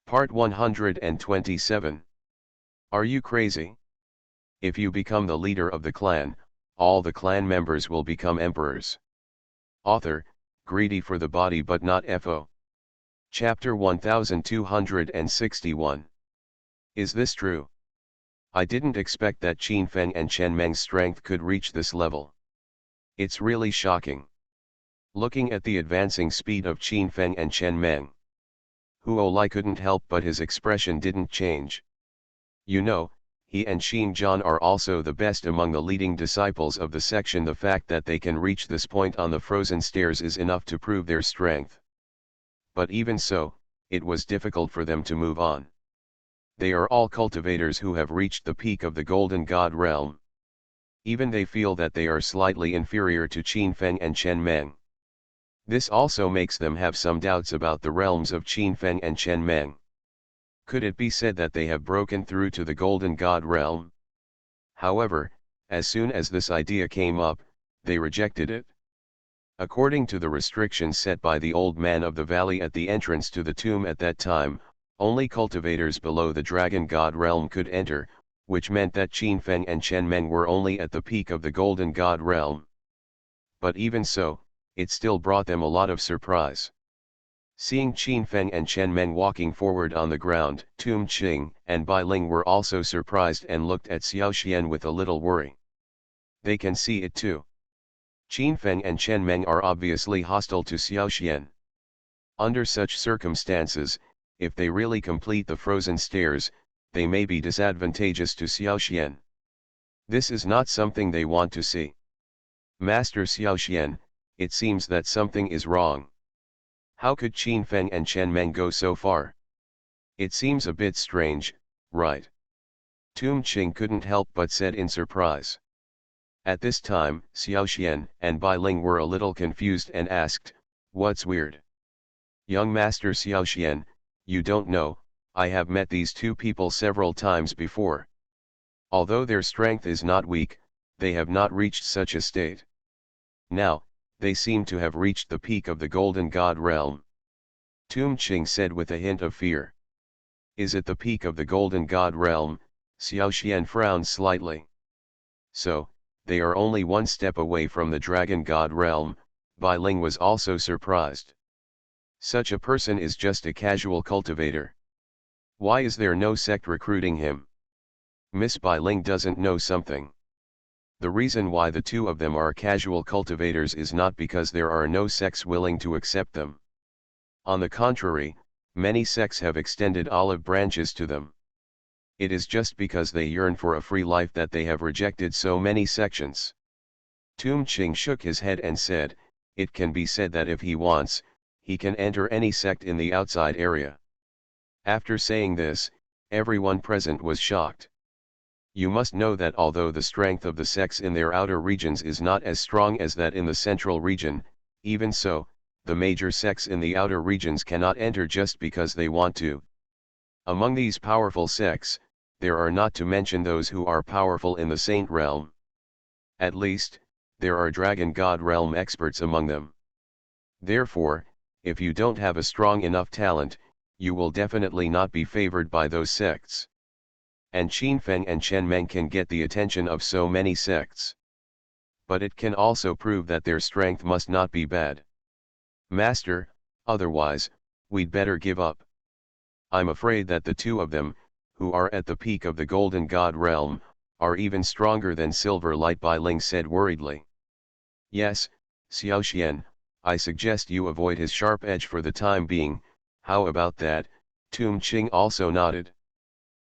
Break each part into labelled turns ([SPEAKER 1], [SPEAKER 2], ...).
[SPEAKER 1] Part 127. Are you crazy? If you become the leader of the clan, all the clan members will become emperors. Author, greedy for the body but not FO. Chapter 1261. Is this true? I didn't expect that Qin Feng and Chen Meng's strength could reach this level. It's really shocking. Looking at the advancing speed of Qin Feng and Chen Meng, Huo Lai couldn't help but his expression didn't change. You know, he and Xin Zhan are also the best among the leading disciples of the section. The fact that they can reach this point on the frozen stairs is enough to prove their strength. But even so, it was difficult for them to move on. They are all cultivators who have reached the peak of the Golden God realm. Even they feel that they are slightly inferior to Qin Feng and Chen Meng. This also makes them have some doubts about the realms of Qin Feng and Chen Meng. Could it be said that they have broken through to the Golden God realm? However, as soon as this idea came up, they rejected it. According to the restrictions set by the old man of the valley at the entrance to the tomb at that time, only cultivators below the Dragon God realm could enter, which meant that Qin Feng and Chen Meng were only at the peak of the Golden God realm. But even so, it still brought them a lot of surprise. Seeing Qin Feng and Chen Meng walking forward on the ground, Tum Qing and Bai Ling were also surprised and looked at Xiao Xian with a little worry. They can see it too. Qin Feng and Chen Meng are obviously hostile to Xiao Xian. Under such circumstances, if they really complete the frozen stairs, they may be disadvantageous to Xiao Xian. This is not something they want to see. Master Xiao Xian, it seems that something is wrong. How could Qin Feng and Chen Meng go so far? It seems a bit strange, right? Tum Qing couldn't help but said in surprise. At this time, Xiao Xian and Bai Ling were a little confused and asked, "What's weird?" Young Master Xiao Xian, you don't know, I have met these two people several times before. Although their strength is not weak, they have not reached such a state. Now, they seem to have reached the peak of the Golden God realm. Tum Qing said with a hint of fear. Is it the peak of the Golden God realm? Xiao Xian frowned slightly. So, they are only one step away from the Dragon God realm. Bai Ling was also surprised. Such a person is just a casual cultivator. Why is there no sect recruiting him? Miss Bai Ling doesn't know something. The reason why the two of them are casual cultivators is not because there are no sects willing to accept them. On the contrary, many sects have extended olive branches to them. It is just because they yearn for a free life that they have rejected so many sections. Tum Qing shook his head and said, it can be said that if he wants, he can enter any sect in the outside area. After saying this, everyone present was shocked. You must know that although the strength of the sects in their outer regions is not as strong as that in the central region, even so, the major sects in the outer regions cannot enter just because they want to. Among these powerful sects, there are not to mention those who are powerful in the Saint realm. At least, there are Dragon God realm experts among them. Therefore, if you don't have a strong enough talent, you will definitely not be favored by those sects. And Qin Feng and Chen Meng can get the attention of so many sects. But it can also prove that their strength must not be bad. Master, otherwise, we'd better give up. I'm afraid that the two of them, who are at the peak of the Golden God realm, are even stronger than Silver Light. Bai Ling said worriedly. Yes, Xiao Xian, I suggest you avoid his sharp edge for the time being. How about that? Tum Qing also nodded.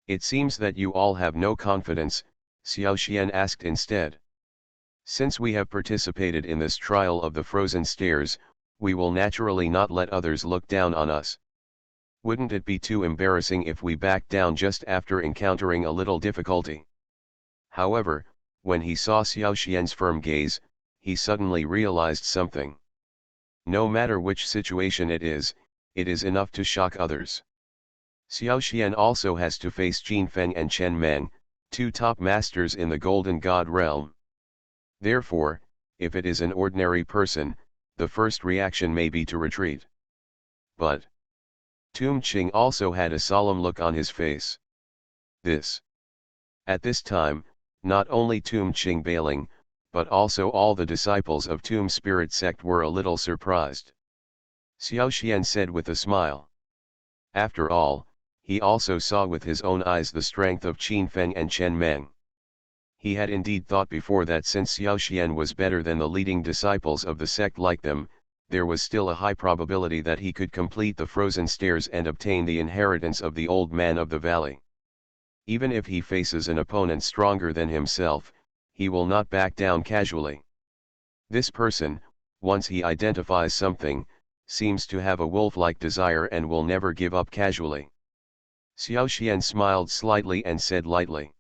[SPEAKER 1] It seems that you all have no confidence, Xiao Xian asked instead. Since we have participated in this trial of the frozen stairs, we will naturally not let others look down on us. Wouldn't it be too embarrassing if we backed down just after encountering a little difficulty? However, when he saw Xiao Xian's firm gaze, he suddenly realized something. No matter which situation it is enough to shock others. Xiao Xian also has to face Qin Feng and Chen Meng, two top masters in the Golden God realm. Therefore, if it is an ordinary person, the first reaction may be to retreat. But Tum Ching also had a solemn look on his face. At this time, not only Tum Ching Bailing, but also all the disciples of Tum spirit sect were a little surprised. Xiao Xian said with a smile. After all, he also saw with his own eyes the strength of Qin Feng and Chen Meng. He had indeed thought before that since Xiao Xian was better than the leading disciples of the sect like them, there was still a high probability that he could complete the frozen stairs and obtain the inheritance of the old man of the valley. Even if he faces an opponent stronger than himself, he will not back down casually. This person, once he identifies something, seems to have a wolf-like desire and will never give up casually. Xiao Xian smiled slightly and said lightly.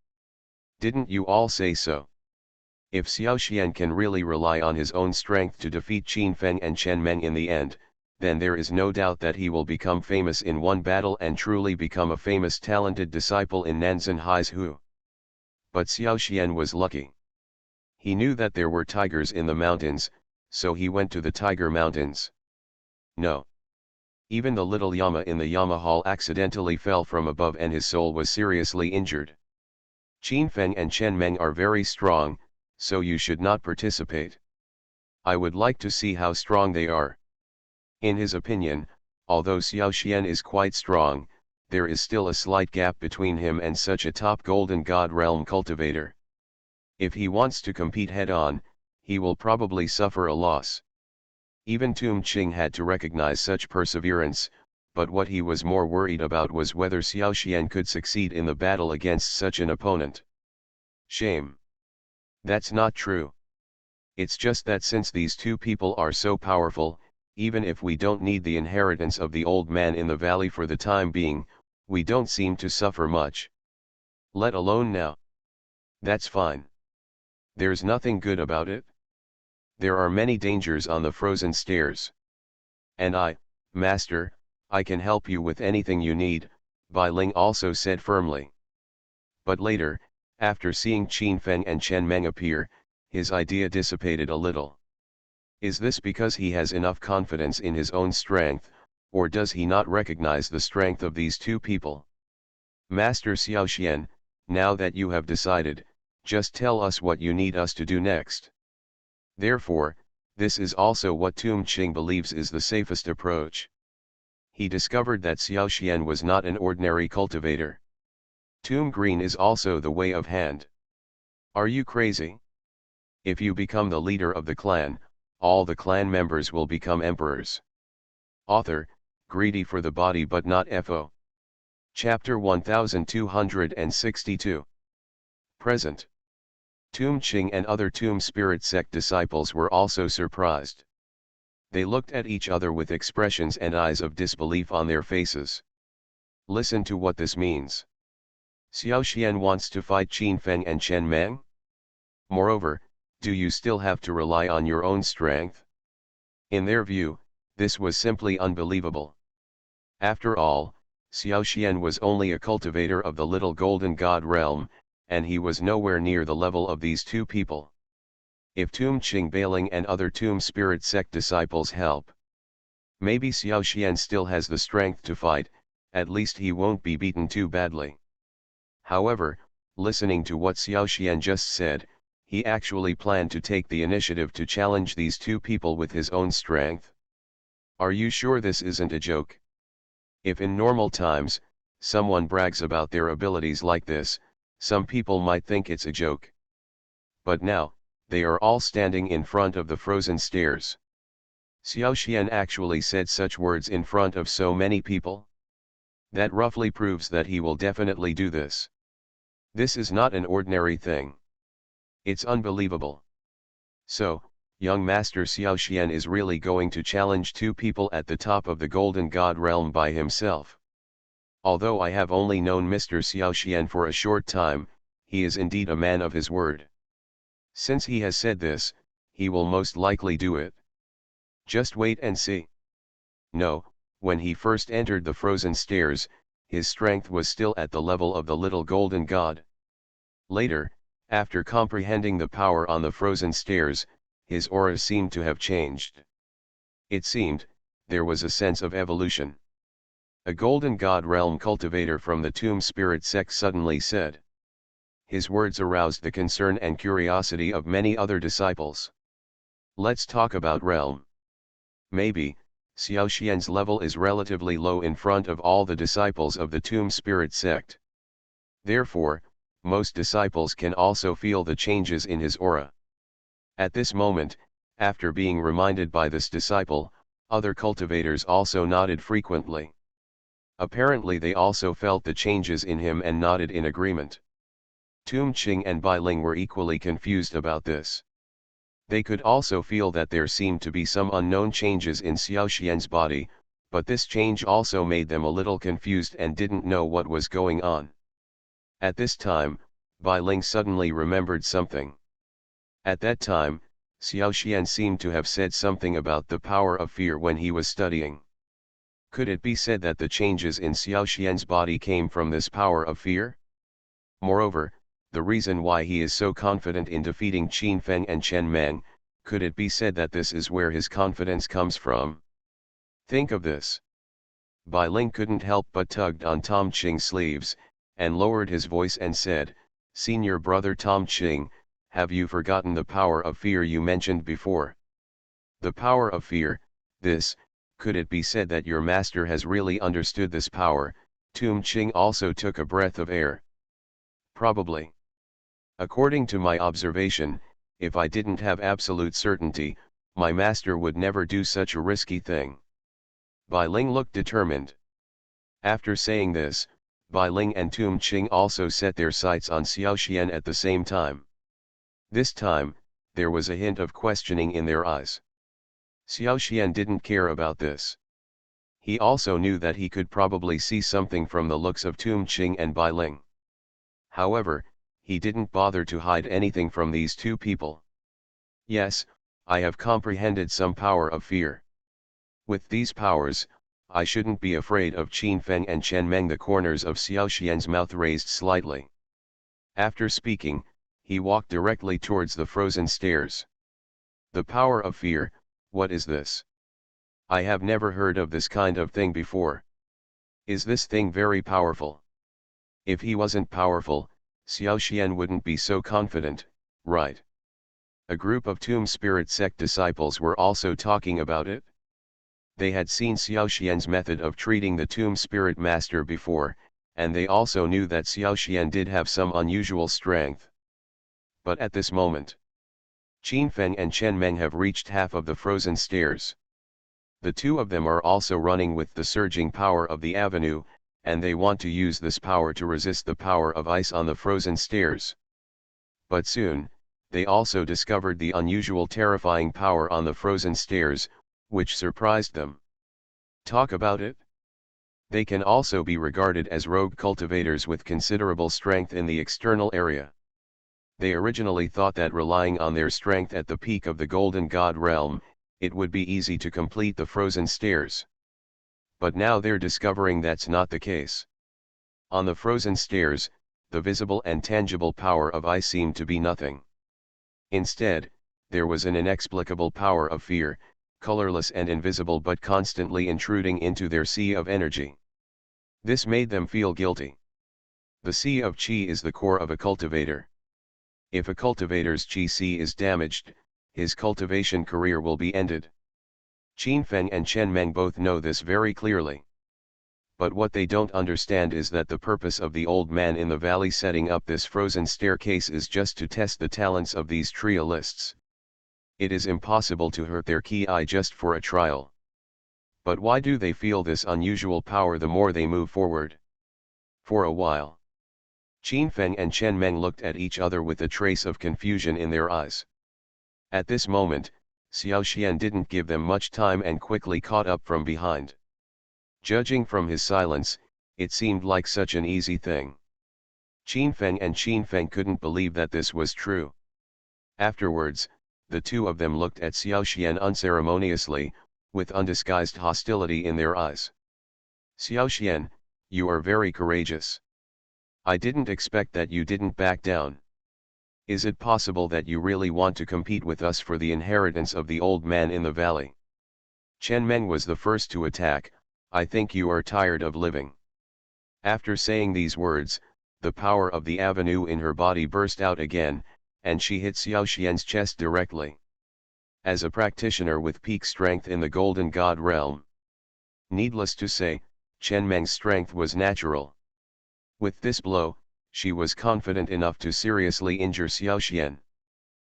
[SPEAKER 1] Didn't you all say so? If Xiao Xian can really rely on his own strength to defeat Qin Feng and Chen Meng in the end, then there is no doubt that he will become famous in one battle and truly become a famous talented disciple in Nanzan Hai's Hu. But Xiao Xian was lucky. He knew that there were tigers in the mountains, so he went to the Tiger Mountains. No. Even the little Yama in the Yama Hall accidentally fell from above and his soul was seriously injured. Qin Feng and Chen Meng are very strong, so you should not participate. I would like to see how strong they are. In his opinion, although Xiao Xian is quite strong, there is still a slight gap between him and such a top Golden God Realm cultivator. If he wants to compete head-on, he will probably suffer a loss. Even Tum Ching had to recognize such perseverance, but what he was more worried about was whether Xiao Xian could succeed in the battle against such an opponent. Shame. That's not true. It's just that since these two people are so powerful, even if we don't need the inheritance of the old man in the valley for the time being, we don't seem to suffer much. Let alone now. That's fine. There's nothing good about it. There are many dangers on the frozen stairs. And I, Master, I can help you with anything you need, Bai Ling also said firmly. But later, after seeing Qin Feng and Chen Meng appear, his idea dissipated a little. Is this because he has enough confidence in his own strength, or does he not recognize the strength of these two people? Master Xiao Xian, now that you have decided, just tell us what you need us to do next. Therefore, this is also what Tum Ching believes is the safest approach. He discovered that Xiao Xian was not an ordinary cultivator. Tum Green is also the way of hand. Are you crazy? If you become the leader of the clan, all the clan members will become emperors. Author, greedy for the body but not FO. Chapter 1262. Present. Tum Ching and other Tum spirit sect disciples were also surprised. They looked at each other with expressions and eyes of disbelief on their faces. Listen to what this means. Xiao Xian wants to fight Qin Feng and Chen Meng? Moreover, do you still have to rely on your own strength? In their view, this was simply unbelievable. After all, Xiao Xian was only a cultivator of the little golden god realm, and he was nowhere near the level of these two people. If Tum Ching Bailing and other Tum spirit sect disciples help, maybe Xiao Xian still has the strength to fight, at least he won't be beaten too badly. However, listening to what Xiao Xian just said, he actually planned to take the initiative to challenge these two people with his own strength. Are you sure this isn't a joke? If in normal times, someone brags about their abilities like this, some people might think it's a joke. But now, they are all standing in front of the frozen stairs. Xiao Xian actually said such words in front of so many people. That roughly proves that he will definitely do this. This is not an ordinary thing. It's unbelievable. So, young Master Xiao Xian is really going to challenge two people at the top of the Golden God realm by himself. Although I have only known Mr. Xiao Xian for a short time, he is indeed a man of his word. Since he has said this, he will most likely do it. Just wait and see. No, when he first entered the frozen stairs, his strength was still at the level of the little golden god. Later, after comprehending the power on the frozen stairs, his aura seemed to have changed. It seemed, there was a sense of evolution. A Golden God Realm cultivator from the Tomb Spirit sect suddenly said. His words aroused the concern and curiosity of many other disciples. Let's talk about Realm. Maybe, Xiao Xian's level is relatively low in front of all the disciples of the Tomb Spirit sect. Therefore, most disciples can also feel the changes in his aura. At this moment, after being reminded by this disciple, other cultivators also nodded frequently. Apparently they also felt the changes in him and nodded in agreement. Tum Qing and Bai Ling were equally confused about this. They could also feel that there seemed to be some unknown changes in Xiao Xian's body, but this change also made them a little confused and didn't know what was going on. At this time, Bai Ling suddenly remembered something. At that time, Xiao Xian seemed to have said something about the power of fear when he was studying. Could it be said that the changes in Xiao Xian's body came from this power of fear? Moreover, the reason why he is so confident in defeating Qin Feng and Chen Meng, could it be said that this is where his confidence comes from? Think of this. Bai Ling couldn't help but tugged on Tom Qing's sleeves, and lowered his voice and said, "Senior brother Tom Qing, have you forgotten the power of fear you mentioned before? The power of fear, this, could it be said that your master has really understood this power?" Tum Qing also took a breath of air. Probably. According to my observation, if I didn't have absolute certainty, my master would never do such a risky thing. Bai Ling looked determined. After saying this, Bai Ling and Tum Qing also set their sights on Xiao Xian at the same time. This time, there was a hint of questioning in their eyes. Xiao Xian didn't care about this. He also knew that he could probably see something from the looks of Tum Qing and Bai Ling. However, he didn't bother to hide anything from these two people. Yes, I have comprehended some power of fear. With these powers, I shouldn't be afraid of Qin Feng and Chen Meng. The corners of Xiao Xian's mouth raised slightly. After speaking, he walked directly towards the frozen stairs. The power of fear, what is this? I have never heard of this kind of thing before. Is this thing very powerful? If he wasn't powerful, Xiao Xian wouldn't be so confident, right? A group of Tomb Spirit sect disciples were also talking about it. They had seen Xiao Xian's method of treating the Tomb Spirit Master before, and they also knew that Xiao Xian did have some unusual strength. But at this moment, Qin Feng and Chen Meng have reached half of the frozen stairs. The two of them are also running with the surging power of the avenue, and they want to use this power to resist the power of ice on the frozen stairs. But soon, they also discovered the unusual terrifying power on the frozen stairs, which surprised them. Talk about it. They can also be regarded as rogue cultivators with considerable strength in the external area. They originally thought that relying on their strength at the peak of the Golden God Realm, it would be easy to complete the frozen stairs. But now they're discovering that's not the case. On the frozen stairs, the visible and tangible power of ice seemed to be nothing. Instead, there was an inexplicable power of fear, colorless and invisible but constantly intruding into their sea of energy. This made them feel guilty. The sea of qi is the core of a cultivator. If a cultivator's qi sea is damaged, his cultivation career will be ended. Qin Feng and Chen Meng both know this very clearly. But what they don't understand is that the purpose of the old man in the valley setting up this frozen staircase is just to test the talents of these trialists. It is impossible to hurt their ki just for a trial. But why do they feel this unusual power the more they move forward? For a while, Qin Feng and Chen Meng looked at each other with a trace of confusion in their eyes. At this moment, Xiao Xian didn't give them much time and quickly caught up from behind. Judging from his silence, it seemed like such an easy thing. Qin Feng and Qin Feng couldn't believe that this was true. Afterwards, the two of them looked at Xiao Xian unceremoniously, with undisguised hostility in their eyes. Xiao Xian, you are very courageous. I didn't expect that you didn't back down. Is it possible that you really want to compete with us for the inheritance of the old man in the valley? Chen Meng was the first to attack. I think you are tired of living. After saying these words, the power of the avenue in her body burst out again, and she hit Xiao Xian's chest directly. As a practitioner with peak strength in the Golden God realm, needless to say, Chen Meng's strength was natural. With this blow, she was confident enough to seriously injure Xiao Xian.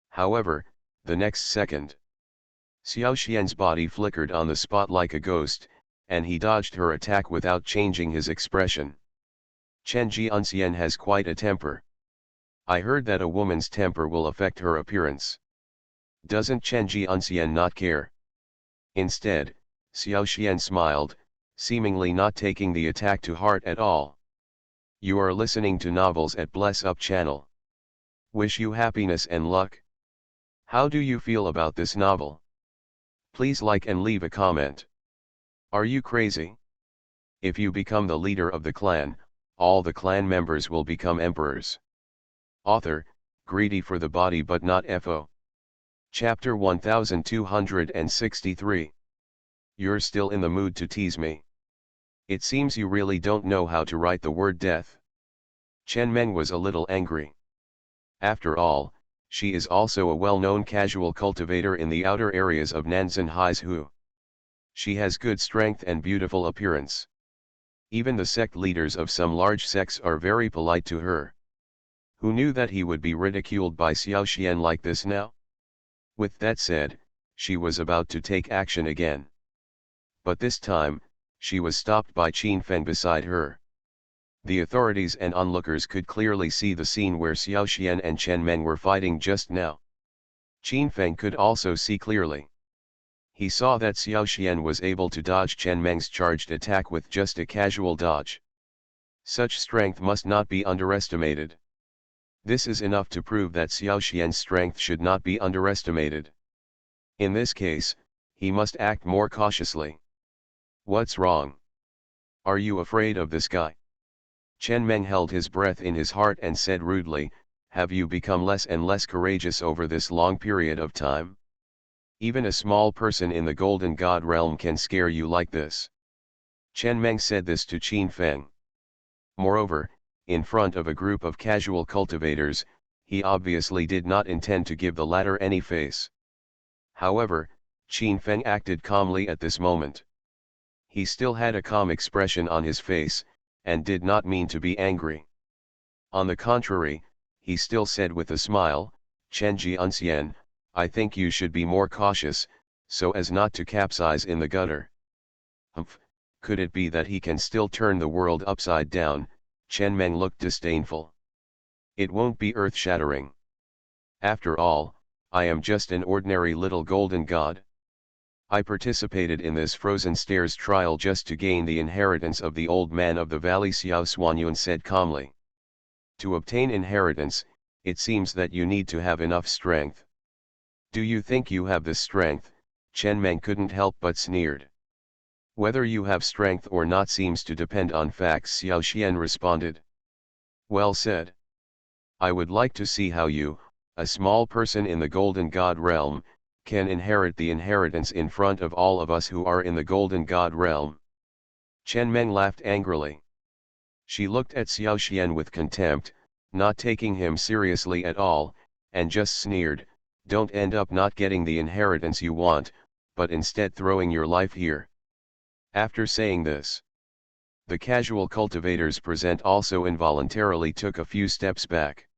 [SPEAKER 1] However, the next second, Xiao Xian's body flickered on the spot like a ghost, and he dodged her attack without changing his expression. Chen Jianxian has quite a temper. I heard that a woman's temper will affect her appearance. Doesn't Chen Jianxian not care? Instead, Xiao Xian smiled, seemingly not taking the attack to heart at all. You are listening to novels at Bless Up channel. Wish you happiness and luck. How do you feel about this novel? Please like and leave a comment. Are you crazy? If you become the leader of the clan, all the clan members will become emperors. Author, greedy for the body but not FO. Chapter 1263. You're still in the mood to tease me. It seems you really don't know how to write the word death. Chen Meng was a little angry. After all, she is also a well-known casual cultivator in the outer areas of Nanzan Haizhu. She has good strength and beautiful appearance. Even the sect leaders of some large sects are very polite to her. Who knew that he would be ridiculed by Xiao Xian like this now? With that said, she was about to take action again. But this time, she was stopped by Qin Feng beside her. The authorities and onlookers could clearly see the scene where Xiao Xian and Chen Meng were fighting just now. Qin Feng could also see clearly. He saw that Xiao Xian was able to dodge Chen Meng's charged attack with just a casual dodge. Such strength must not be underestimated. This is enough to prove that Xiao Xian's strength should not be underestimated. In this case, he must act more cautiously. What's wrong? Are you afraid of this guy? Chen Meng held his breath in his heart and said rudely, have you become less and less courageous over this long period of time? Even a small person in the Golden God realm can scare you like this. Chen Meng said this to Qin Feng. Moreover, in front of a group of casual cultivators, he obviously did not intend to give the latter any face. However, Qin Feng acted calmly at this moment. He still had a calm expression on his face, and did not mean to be angry. On the contrary, he still said with a smile, Chen Jianxian, I think you should be more cautious, so as not to capsize in the gutter. Humph, could it be that he can still turn the world upside down? Chen Meng looked disdainful. It won't be earth-shattering. After all, I am just an ordinary little golden god. I participated in this frozen stairs trial just to gain the inheritance of the old man of the valley, Xiao Xuanyun said calmly. To obtain inheritance, it seems that you need to have enough strength. Do you think you have this strength? Chen Meng couldn't help but sneered. Whether you have strength or not seems to depend on facts, Xiao Xian responded. Well said. I would like to see how you, a small person in the Golden God realm, can inherit the inheritance in front of all of us who are in the Golden God realm. Chen Meng laughed angrily. She looked at Xiao Xian with contempt, not taking him seriously at all, and just sneered, don't end up not getting the inheritance you want, but instead throwing your life here. After saying this, the casual cultivators present also involuntarily took a few steps back.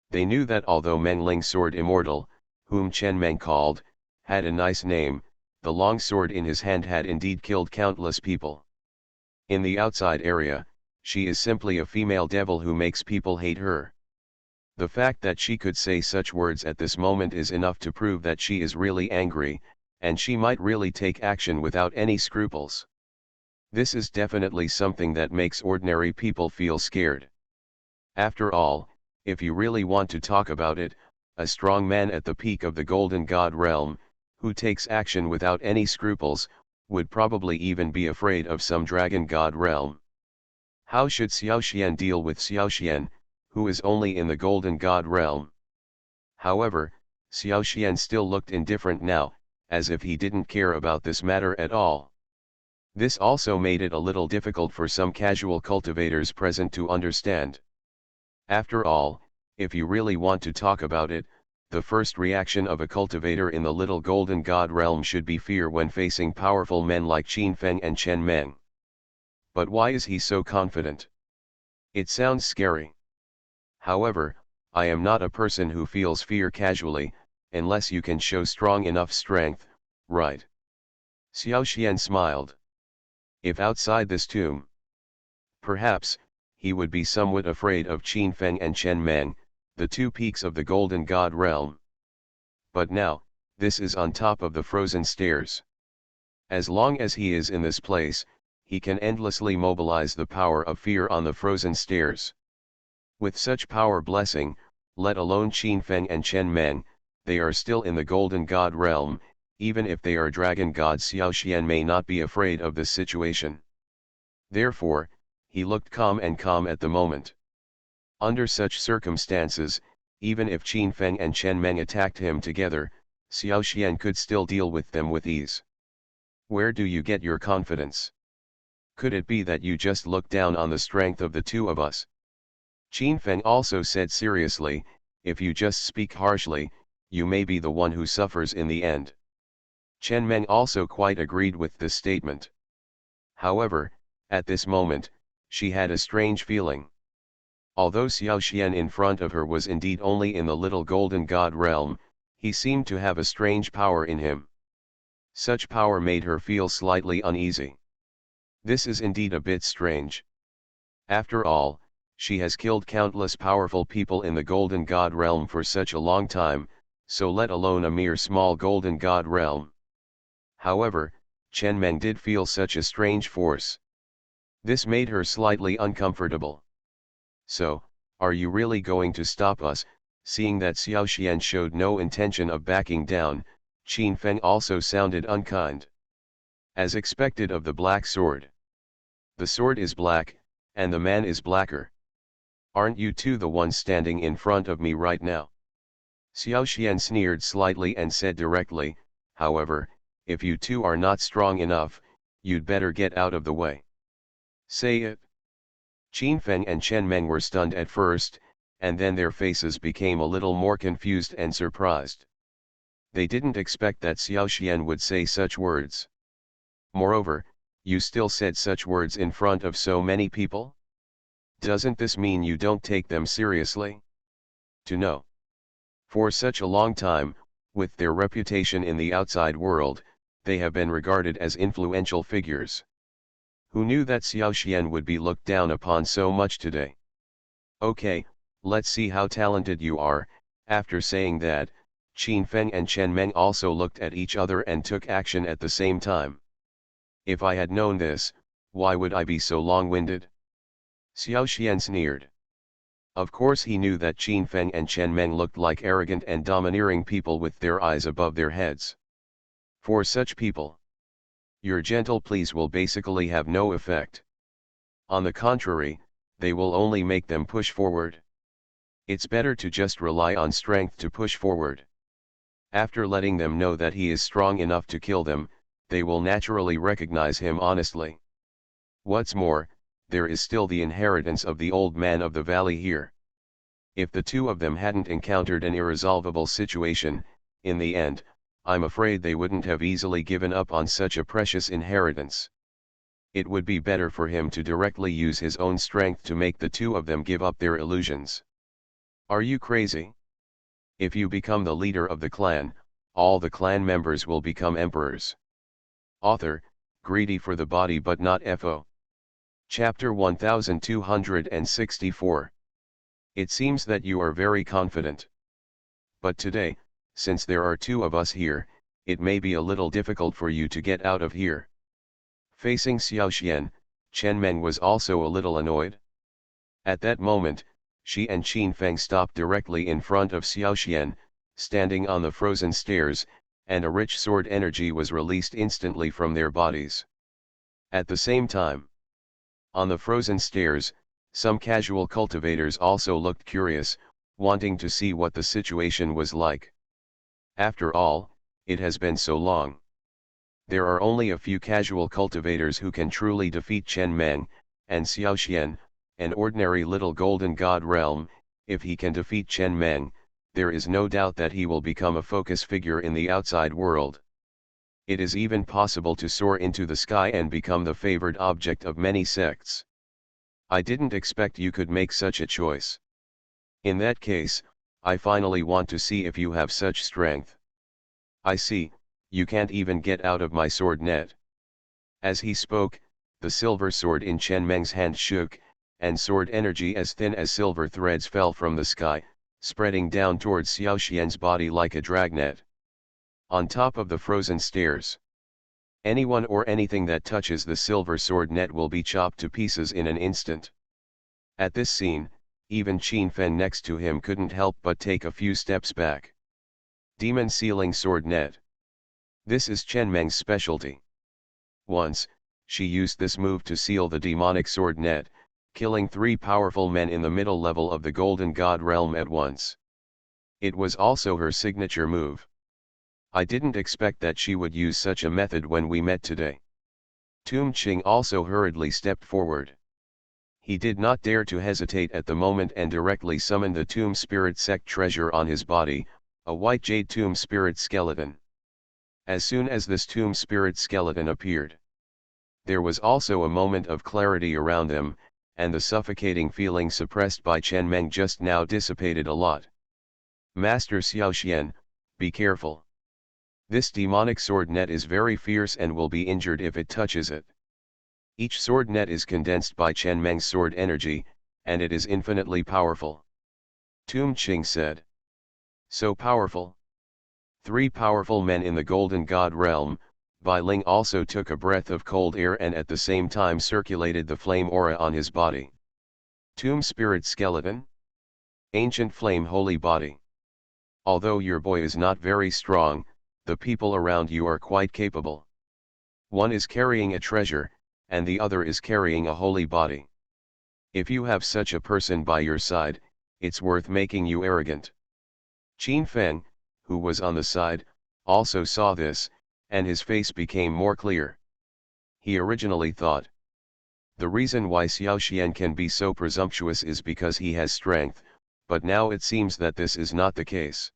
[SPEAKER 1] They knew that although Meng Ling's sword immortal, whom Chen Meng called, had a nice name, the long sword in his hand had indeed killed countless people. In the outside area, she is simply a female devil who makes people hate her. The fact that she could say such words at this moment is enough to prove that she is really angry, and she might really take action without any scruples. This is definitely something that makes ordinary people feel scared. After all, if you really want to talk about it, a strong man at the peak of the Golden God realm, who takes action without any scruples, would probably even be afraid of some Dragon God realm. How should Xiao Xian deal with Xiao Xian, who is only in the Golden God realm? However, Xiao Xian still looked indifferent now, as if he didn't care about this matter at all. This also made it a little difficult for some casual cultivators present to understand. After all, if you really want to talk about it, the first reaction of a cultivator in the little golden god realm should be fear when facing powerful men like Qin Feng and Chen Meng. But why is he so confident? It sounds scary. However, I am not a person who feels fear casually, unless you can show strong enough strength, right? Xiao Xian smiled. If outside this tomb, perhaps, he would be somewhat afraid of Qin Feng and Chen Meng, the two peaks of the golden god realm. But now, this is on top of the frozen stairs. As long as he is in this place, he can endlessly mobilize the power of fear on the frozen stairs. With such power blessing, let alone Qin Feng and Chen Meng, they are still in the golden god realm. Even if they are dragon gods, Xiao Xian may not be afraid of this situation. Therefore, he looked calm at the moment. Under such circumstances, even if Qin Feng and Chen Meng attacked him together, Xiao Xian could still deal with them with ease. Where do you get your confidence? Could it be that you just look down on the strength of the two of us? Qin Feng also said seriously, if you just speak harshly, you may be the one who suffers in the end. Chen Meng also quite agreed with this statement. However, at this moment, she had a strange feeling. Although Xiao Xian in front of her was indeed only in the little golden god realm, he seemed to have a strange power in him. Such power made her feel slightly uneasy. This is indeed a bit strange. After all, she has killed countless powerful people in the golden god realm for such a long time, so let alone a mere small golden god realm. However, Chen Meng did feel such a strange force. This made her slightly uncomfortable. So, are you really going to stop us? Seeing that Xiao Xian showed no intention of backing down, Qin Feng also sounded unkind. As expected of the black sword. The sword is black, and the man is blacker. Aren't you two the ones standing in front of me right now? Xiao Xian sneered slightly and said directly, however, if you two are not strong enough, you'd better get out of the way. Say it. Qin Feng and Chen Meng were stunned at first, and then their faces became a little more confused and surprised. They didn't expect that Xiao Xian would say such words. Moreover, you still said such words in front of so many people? Doesn't this mean you don't take them seriously? To know. For such a long time, with their reputation in the outside world, they have been regarded as influential figures. Who knew that Xiao Xian would be looked down upon so much today? Okay, let's see how talented you are. After saying that, Qin Feng and Chen Meng also looked at each other and took action at the same time. If I had known this, why would I be so long-winded? Xiao Xian sneered. Of course he knew that Qin Feng and Chen Meng looked like arrogant and domineering people with their eyes above their heads. For such people, your gentle pleas will basically have no effect. On the contrary, they will only make them push forward. It's better to just rely on strength to push forward. After letting them know that he is strong enough to kill them, they will naturally recognize him honestly. What's more, there is still the inheritance of the old man of the valley here. If the two of them hadn't encountered an irresolvable situation, in the end, I'm afraid they wouldn't have easily given up on such a precious inheritance. It would be better for him to directly use his own strength to make the two of them give up their illusions. Are you crazy? If you become the leader of the clan, all the clan members will become emperors. Author, greedy for the body but not FO. Chapter 1264. It seems that you are very confident. But today, since there are two of us here, it may be a little difficult for you to get out of here. Facing Xiao Xian, Chen Meng was also a little annoyed. At that moment, she and Qin Feng stopped directly in front of Xiao Xian, standing on the frozen stairs, and a rich sword energy was released instantly from their bodies. At the same time, on the frozen stairs, some casual cultivators also looked curious, wanting to see what the situation was like. After all, it has been so long. There are only a few casual cultivators who can truly defeat Chen Meng, and Xiao Xian, an ordinary little golden god realm. If he can defeat Chen Meng, there is no doubt that he will become a focus figure in the outside world. It is even possible to soar into the sky and become the favored object of many sects. I didn't expect you could make such a choice. In that case, I finally want to see if you have such strength. I see, you can't even get out of my sword net. As he spoke, the silver sword in Chen Meng's hand shook, and sword energy as thin as silver threads fell from the sky, spreading down towards Xiao Xian's body like a dragnet. On top of the frozen stairs. Anyone or anything that touches the silver sword net will be chopped to pieces in an instant. At this scene, even Qin Fen next to him couldn't help but take a few steps back. Demon Sealing Sword Net. This is Chen Meng's specialty. Once, she used this move to seal the demonic sword net, killing 3 powerful men in the middle level of the Golden God realm at once. It was also her signature move. I didn't expect that she would use such a method when we met today. Tum Ching also hurriedly stepped forward. He did not dare to hesitate at the moment and directly summoned the Tomb Spirit Sect treasure on his body, a white jade Tomb Spirit skeleton. As soon as this Tomb Spirit skeleton appeared, there was also a moment of clarity around them, and the suffocating feeling suppressed by Chen Meng just now dissipated a lot. Master Xiao Xian, be careful. This demonic sword net is very fierce and will be injured if it touches it. Each sword net is condensed by Chen Meng's sword energy, and it is infinitely powerful. Tum Ching said. So powerful? 3 powerful men in the Golden God realm. Bai Ling also took a breath of cold air and at the same time circulated the flame aura on his body. Tomb Spirit Skeleton? Ancient Flame Holy Body. Although your boy is not very strong, the people around you are quite capable. One is carrying a treasure, and the other is carrying a holy body. If you have such a person by your side, it's worth making you arrogant. Qin Feng, who was on the side, also saw this, and his face became more clear. He originally thought, the reason why Xiao Xian can be so presumptuous is because he has strength, but now it seems that this is not the case.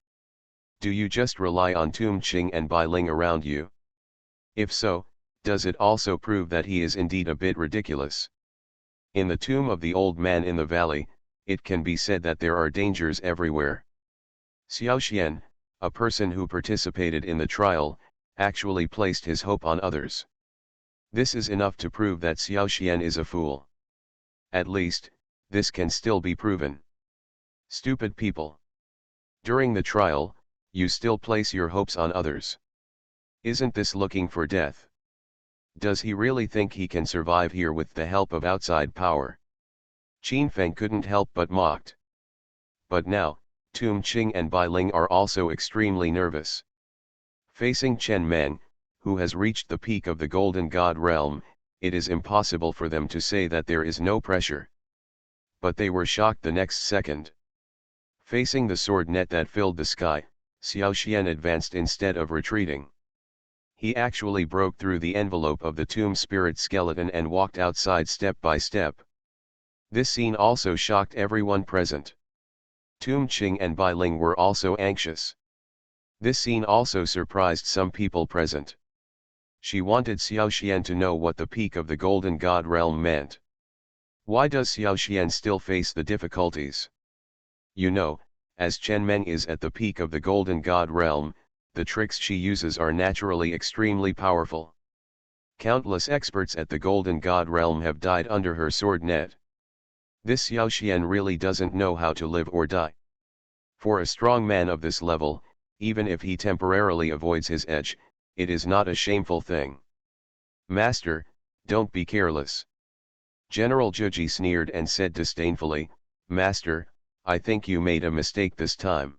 [SPEAKER 1] Do you just rely on Tum Ching and Bai Ling around you? If so, does it also prove that he is indeed a bit ridiculous? In the tomb of the old man in the valley, it can be said that there are dangers everywhere. Xiao Xian, a person who participated in the trial, actually placed his hope on others. This is enough to prove that Xiao Xian is a fool. At least, this can still be proven. Stupid people. During the trial, you still place your hopes on others. Isn't this looking for death? Does he really think he can survive here with the help of outside power? Qin Feng couldn't help but mocked. But now, Tum Ching and Bai Ling are also extremely nervous. Facing Chen Meng, who has reached the peak of the Golden God realm, it is impossible for them to say that there is no pressure. But they were shocked the next second. Facing the sword net that filled the sky, Xiao Xian advanced instead of retreating. He actually broke through the envelope of the Tomb Spirit skeleton and walked outside step by step. This scene also shocked everyone present. Tum Ching and Bai Ling were also anxious. This scene also surprised some people present. She wanted Xiao Xian to know what the peak of the Golden God realm meant. Why does Xiao Xian still face the difficulties? You know, as Chen Meng is at the peak of the Golden God realm, the tricks she uses are naturally extremely powerful. Countless experts at the Golden God realm have died under her sword net. This Xiao Xian really doesn't know how to live or die. For a strong man of this level, even if he temporarily avoids his edge, it is not a shameful thing. Master, don't be careless. General Zhuji sneered and said disdainfully, Master, I think you made a mistake this time.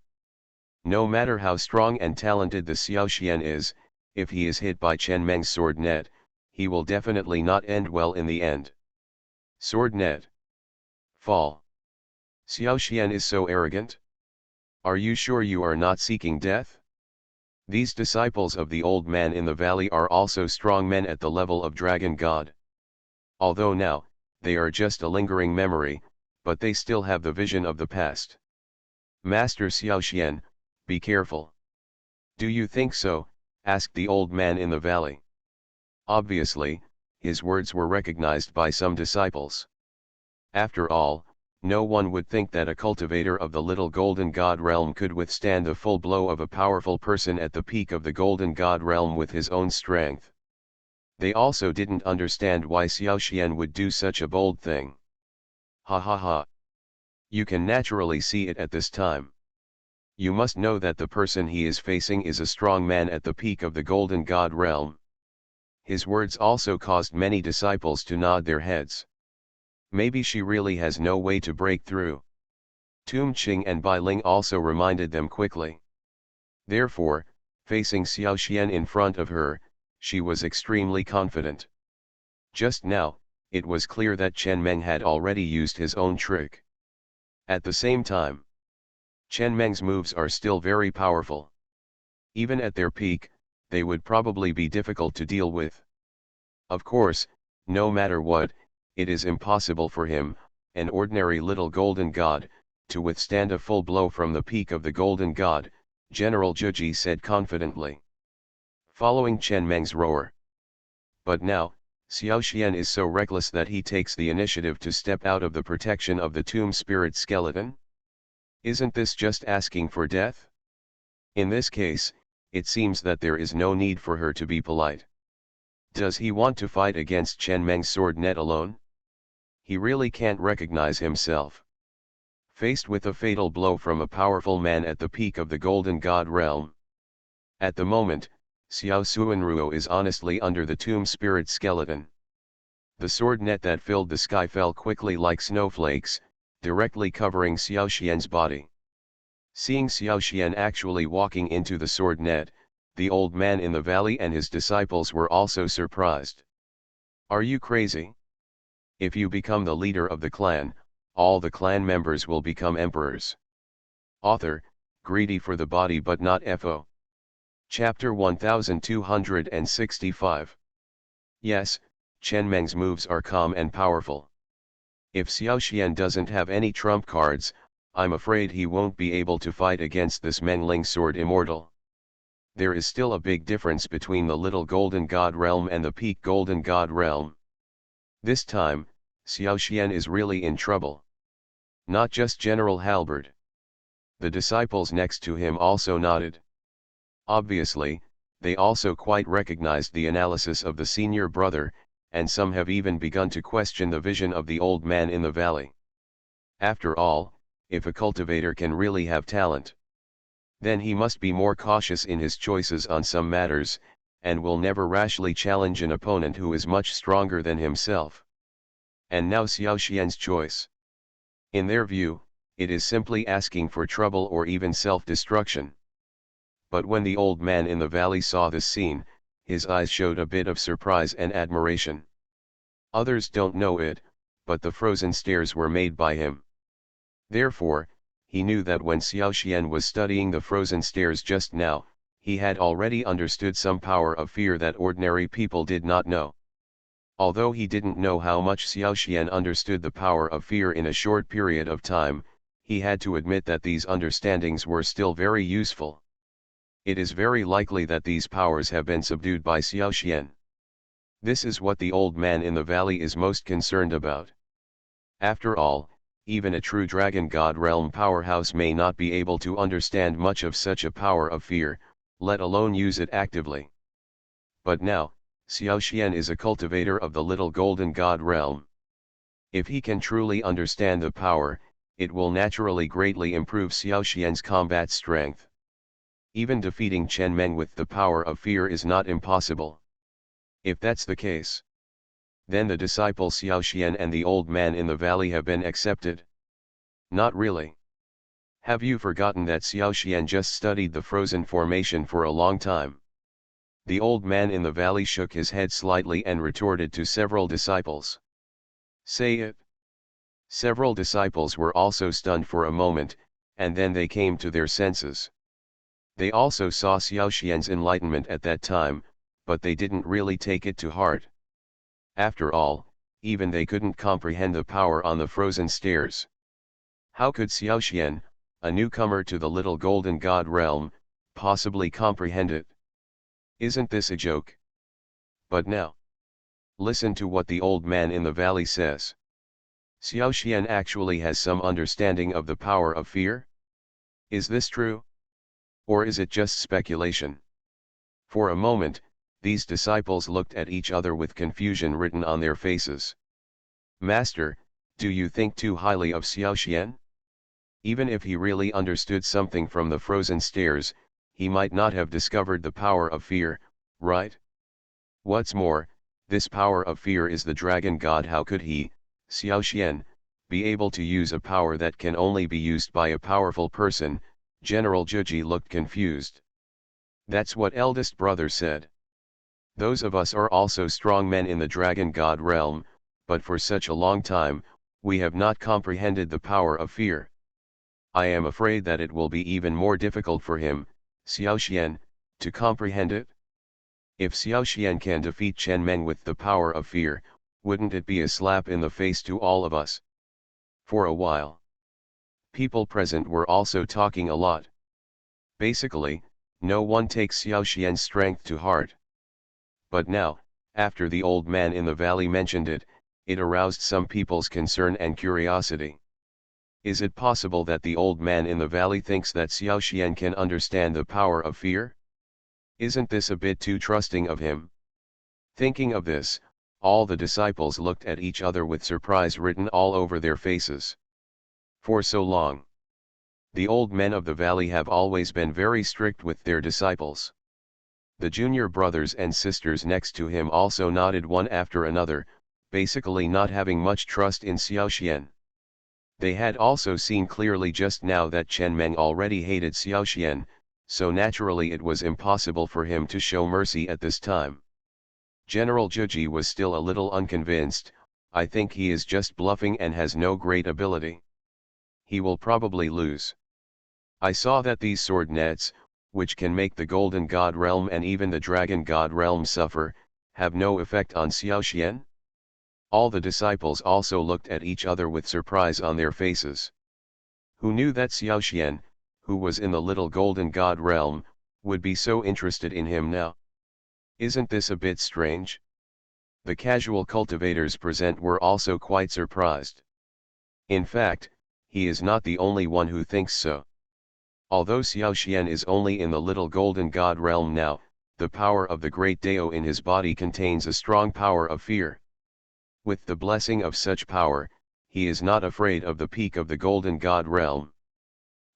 [SPEAKER 1] No matter how strong and talented the Xiao Xian is, if he is hit by Chen Meng's sword net, he will definitely not end well in the end. Sword net. Fall. Xiao Xian is so arrogant? Are you sure you are not seeking death? These disciples of the old man in the valley are also strong men at the level of dragon god. Although now, they are just a lingering memory, but they still have the vision of the past. Master Xiaoxian, be careful. Do you think so? Asked the old man in the valley. Obviously, his words were recognized by some disciples. After all, no one would think that a cultivator of the little golden god realm could withstand the full blow of a powerful person at the peak of the golden god realm with his own strength. They also didn't understand why Xiaoxian would do such a bold thing. Ha ha ha. You can naturally see it at this time. You must know that the person he is facing is a strong man at the peak of the golden god realm. His words also caused many disciples to nod their heads. Maybe she really has no way to break through. Tum Qing and Bai Ling also reminded them quickly. Therefore, facing Xiaoxian in front of her, she was extremely confident. Just now, it was clear that Chen Meng had already used his own trick. At the same time, Chen Meng's moves are still very powerful. Even at their peak, they would probably be difficult to deal with. Of course, no matter what, it is impossible for him, an ordinary little golden god, to withstand a full blow from the peak of the golden god, General Zhuji said confidently. Following Chen Meng's roar. But now, Xiaoxian is so reckless that he takes the initiative to step out of the protection of the tomb spirit skeleton? Isn't this just asking for death? In this case, it seems that there is no need for her to be polite. Does he want to fight against Chen Meng's sword net alone? He really can't recognize himself. Faced with a fatal blow from a powerful man at the peak of the golden god realm. At the moment, Xiao Suanruo is honestly under the tomb spirit skeleton. The sword net that filled the sky fell quickly like snowflakes, directly covering Xiaoxian's body. Seeing Xiaoxian actually walking into the sword net, the old man in the valley and his disciples were also surprised. Are you crazy? If you become the leader of the clan, all the clan members will become emperors. Author, greedy for the body but not FO. Chapter 1265. Yes, Chen Meng's moves are calm and powerful. If Xiaoxian doesn't have any trump cards, I'm afraid he won't be able to fight against this Mengling sword immortal. There is still a big difference between the little golden god realm and the peak golden god realm. This time, Xiaoxian is really in trouble. Not just General Halberd. The disciples next to him also nodded. Obviously, they also quite recognized the analysis of the senior brother, and some have even begun to question the vision of the old man in the valley. After all, if a cultivator can really have talent, then he must be more cautious in his choices on some matters, and will never rashly challenge an opponent who is much stronger than himself. And now Xiaoxian's choice. In their view, it is simply asking for trouble or even self-destruction. But when the old man in the valley saw this scene, his eyes showed a bit of surprise and admiration. Others don't know it, but the frozen stairs were made by him. Therefore, he knew that when Xiaoxian was studying the frozen stairs just now, he had already understood some power of fear that ordinary people did not know. Although he didn't know how much Xiaoxian understood the power of fear in a short period of time, he had to admit that these understandings were still very useful. It is very likely that these powers have been subdued by Xiaoxian. This is what the old man in the valley is most concerned about. After all, even a true dragon god realm powerhouse may not be able to understand much of such a power of fear, let alone use it actively. But now, Xiaoxian is a cultivator of the little golden god realm. If he can truly understand the power, it will naturally greatly improve Xiaoxian's combat strength. Even defeating Chen Meng with the power of fear is not impossible. If that's the case, then the disciple Xiaoxian and the old man in the valley have been accepted. Not really. Have you forgotten that Xiaoxian just studied the frozen formation for a long time? The old man in the valley shook his head slightly and retorted to several disciples. Say it. Several disciples were also stunned for a moment, and then they came to their senses. They also saw Xiao Xian's enlightenment at that time, but they didn't really take it to heart. After all, even they couldn't comprehend the power on the frozen stairs. How could Xiao Xian, a newcomer to the little golden god realm, possibly comprehend it? Isn't this a joke? But now, listen to what the old man in the valley says. Xiao Xian actually has some understanding of the power of fear? Is this true? Or is it just speculation? For a moment, these disciples looked at each other with confusion written on their faces. Master, do you think too highly of Xiao Xian? Even if he really understood something from the frozen stairs, he might not have discovered the power of fear, right? What's more, this power of fear is the dragon god. How could he, Xiao Xian, be able to use a power that can only be used by a powerful person? General Juji looked confused. That's what eldest brother said. Those of us are also strong men in the dragon god realm, but for such a long time, we have not comprehended the power of fear. I am afraid that it will be even more difficult for him, Xiao Xian, to comprehend it. If Xiao Xian can defeat Chen Meng with the power of fear, wouldn't it be a slap in the face to all of us? For a while, people present were also talking a lot. Basically, no one takes Xiao Xian's strength to heart. But now, after the old man in the valley mentioned it, it aroused some people's concern and curiosity. Is it possible that the old man in the valley thinks that Xiao Xian can understand the power of fear? Isn't this a bit too trusting of him? Thinking of this, all the disciples looked at each other with surprise written all over their faces. For so long, the old men of the valley have always been very strict with their disciples. The junior brothers and sisters next to him also nodded one after another, basically not having much trust in Xiao Xian. They had also seen clearly just now that Chen Meng already hated Xiao Xian, so naturally it was impossible for him to show mercy at this time. General Juji was still a little unconvinced. I think he is just bluffing and has no great ability. He will probably lose. I saw that these sword nets, which can make the golden god realm and even the dragon god realm suffer, have no effect on Xiao Xian. All the disciples also looked at each other with surprise on their faces. Who knew that Xiao Xian, who was in the little golden god realm, would be so interested in him now? Isn't this a bit strange? The casual cultivators present were also quite surprised. In fact, he is not the only one who thinks so. Although Xiao Xian is only in the little golden god realm now, the power of the great Dao in his body contains a strong power of fear. With the blessing of such power, he is not afraid of the peak of the golden god realm.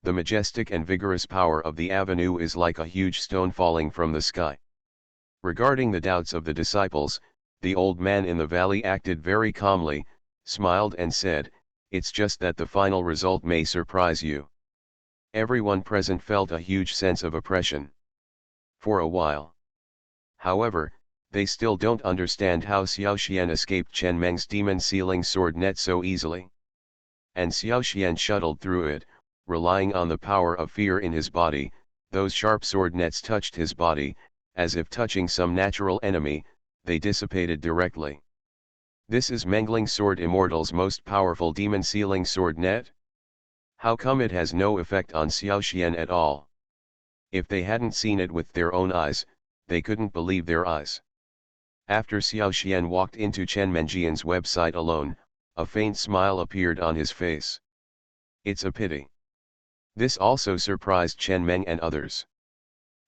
[SPEAKER 1] The majestic and vigorous power of the avenue is like a huge stone falling from the sky. Regarding the doubts of the disciples, the old man in the valley acted very calmly, smiled and said, "It's just that the final result may surprise you." Everyone present felt a huge sense of oppression. For a while, however, they still don't understand how Xiao Xian escaped Chen Meng's demon-sealing sword net so easily. And Xiao Xian shuttled through it, relying on the power of fear in his body. Those sharp sword nets touched his body, as if touching some natural enemy, they dissipated directly. This is Mengling Sword Immortal's most powerful demon-sealing sword net? How come it has no effect on Xiao Xian at all? If they hadn't seen it with their own eyes, they couldn't believe their eyes. After Xiao Xian walked into Chen Mengjian's website alone, a faint smile appeared on his face. It's a pity. This also surprised Chen Meng and others.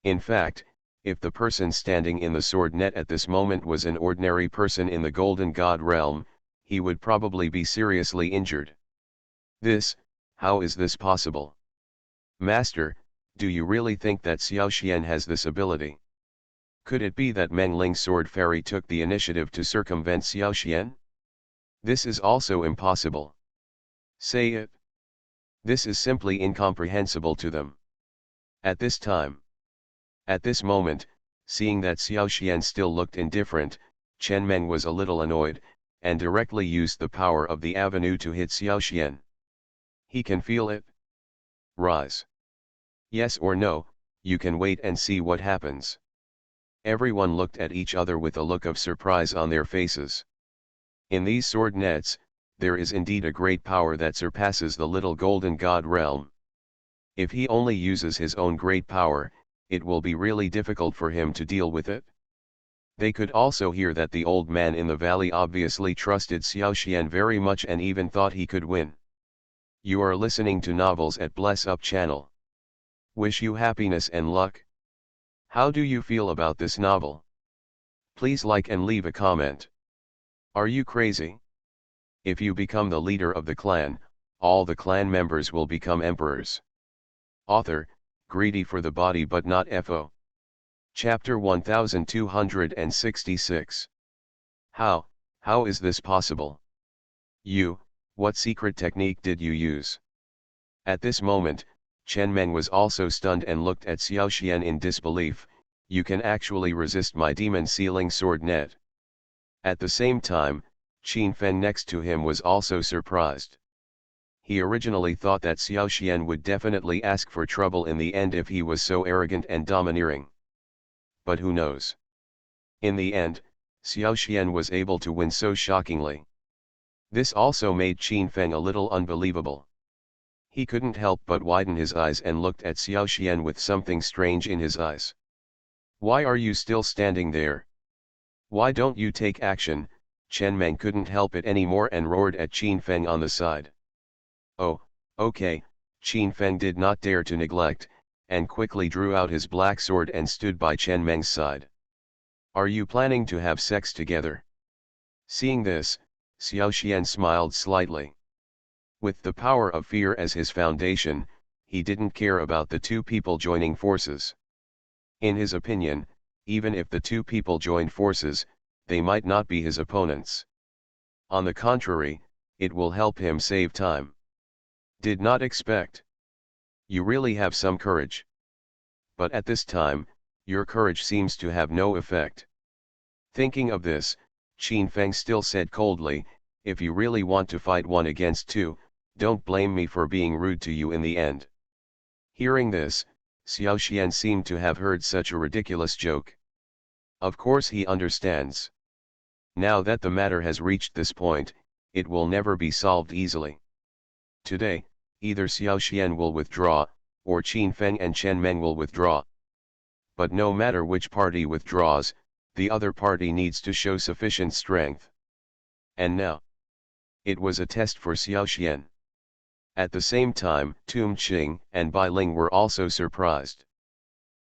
[SPEAKER 1] In fact, if the person standing in the sword net at this moment was an ordinary person in the golden god realm, he would probably be seriously injured. How is this possible? Master, do you really think that Xiao Xian has this ability? Could it be that Mengling Sword Fairy took the initiative to circumvent Xiao Xian? This is also impossible. Say it. This is simply incomprehensible to them. At this time, at this moment, seeing that Xiao Xian still looked indifferent, Chen Meng was a little annoyed, and directly used the power of the avenue to hit Xiao Xian. He can feel it. Rise. Yes or no, you can wait and see what happens. Everyone looked at each other with a look of surprise on their faces. In these sword nets, there is indeed a great power that surpasses the little golden god realm. If he only uses his own great power, it will be really difficult for him to deal with it. They could also hear that the old man in the valley obviously trusted Xiaoxian very much and even thought he could win. You are listening to Novels at Bless Up channel. Wish you happiness and luck. How do you feel about this novel? Please like and leave a comment. Are you crazy? If you become the leader of the clan, all the clan members will become emperors. Author, greedy for the body but not FO. Chapter 1266. How is this possible? What secret technique did you use? At this moment, Chen Meng was also stunned and looked at Xiaoxian in disbelief. You can actually resist my demon sealing sword net. At the same time, Qin Feng next to him was also surprised. He originally thought that Xiaoxian would definitely ask for trouble in the end if he was so arrogant and domineering. But who knows? In the end, Xiaoxian was able to win so shockingly. This also made Qin Feng a little unbelievable. He couldn't help but widen his eyes and looked at Xiaoxian with something strange in his eyes. Why are you still standing there? Why don't you take action? Chen Meng couldn't help it anymore and roared at Qin Feng on the side. Oh, okay, Qin Feng did not dare to neglect, and quickly drew out his black sword and stood by Chen Meng's side. Are you planning to have sex together? Seeing this, Xiaoxian smiled slightly. With the power of fear as his foundation, he didn't care about the two people joining forces. In his opinion, even if the two people joined forces, they might not be his opponents. On the contrary, it will help him save time. Did not expect. You really have some courage. But at this time, your courage seems to have no effect. Thinking of this, Qin Feng still said coldly, if you really want to fight 1 against 2, don't blame me for being rude to you in the end. Hearing this, Xiaoxian seemed to have heard such a ridiculous joke. Of course he understands. Now that the matter has reached this point, it will never be solved easily. Today, either Xiaoxian will withdraw, or Qin Feng and Chen Meng will withdraw. But no matter which party withdraws, the other party needs to show sufficient strength. And now, it was a test for Xiaoxian. At the same time, Tum Qing and Bai Ling were also surprised.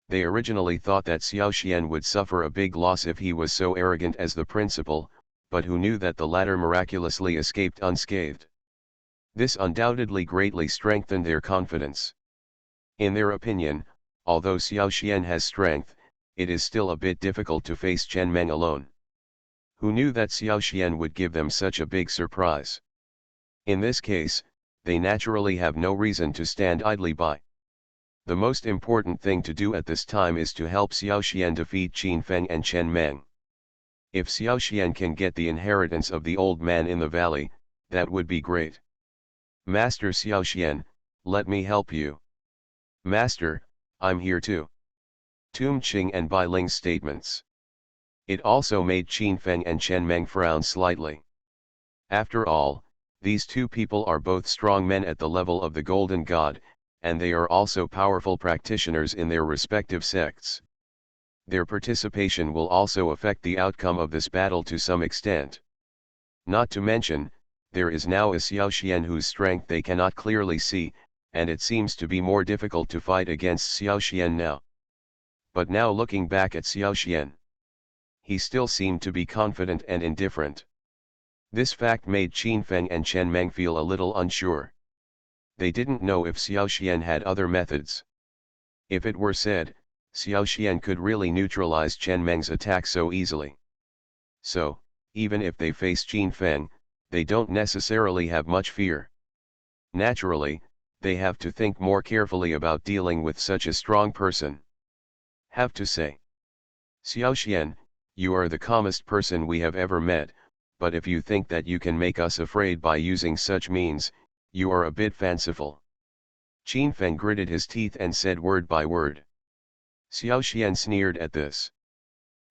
[SPEAKER 1] They originally thought that Xiaoxian would suffer a big loss if he was so arrogant as the principal, but who knew that the latter miraculously escaped unscathed. This undoubtedly greatly strengthened their confidence. In their opinion, although Xiaoxian has strength, it is still a bit difficult to face Chen Meng alone. Who knew that Xiaoxian would give them such a big surprise? In this case, they naturally have no reason to stand idly by. The most important thing to do at this time is to help Xiaoxian defeat Qin Feng and Chen Meng. If Xiaoxian can get the inheritance of the old man in the valley, that would be great. Master Xiaoxian, let me help you. Master, I'm here too. Tum Qing and Bai Ling's statements. It also made Qin Feng and Chen Meng frown slightly. After all, these two people are both strong men at the level of the Golden God, and they are also powerful practitioners in their respective sects. Their participation will also affect the outcome of this battle to some extent. Not to mention, there is now a Xiaoxian whose strength they cannot clearly see, and it seems to be more difficult to fight against Xiaoxian now. But now looking back at Xiaoxian, he still seemed to be confident and indifferent. This fact made Qin Feng and Chen Meng feel a little unsure. They didn't know if Xiaoxian had other methods. If it were said, Xiaoxian could really neutralize Chen Meng's attack so easily. So, even if they face Qin Feng, they don't necessarily have much fear. Naturally, they have to think more carefully about dealing with such a strong person. Have to say, Xiaoxian, you are the calmest person we have ever met, but if you think that you can make us afraid by using such means, you are a bit fanciful. Qin Feng gritted his teeth and said word by word. Xiao Xian sneered at this.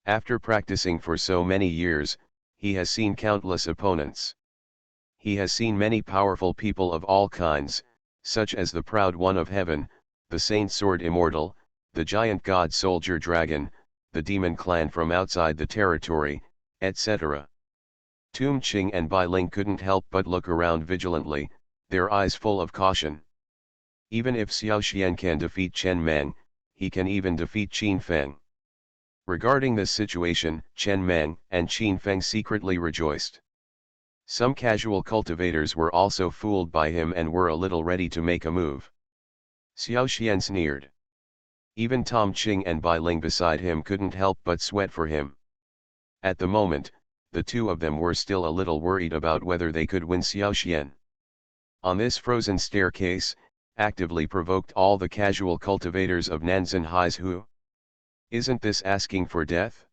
[SPEAKER 1] After practicing for so many years, he has seen countless opponents. He has seen many powerful people of all kinds, such as the proud one of heaven, the saint sword immortal, the giant god soldier dragon, the demon clan from outside the territory, etc. Tum Qing and Bai Ling couldn't help but look around vigilantly, their eyes full of caution. Even if Xiao Xian can defeat Chen Meng, he can even defeat Qin Feng. Regarding this situation, Chen Meng and Qin Feng secretly rejoiced. Some casual cultivators were also fooled by him and were a little ready to make a move. Xiao Xian sneered. Even Tom Qing and Bai Ling beside him couldn't help but sweat for him. At the moment, the two of them were still a little worried about whether they could win Xiao Xian. On this frozen staircase, actively provoked all the casual cultivators of Nanzan Haizhu. Isn't this asking for death?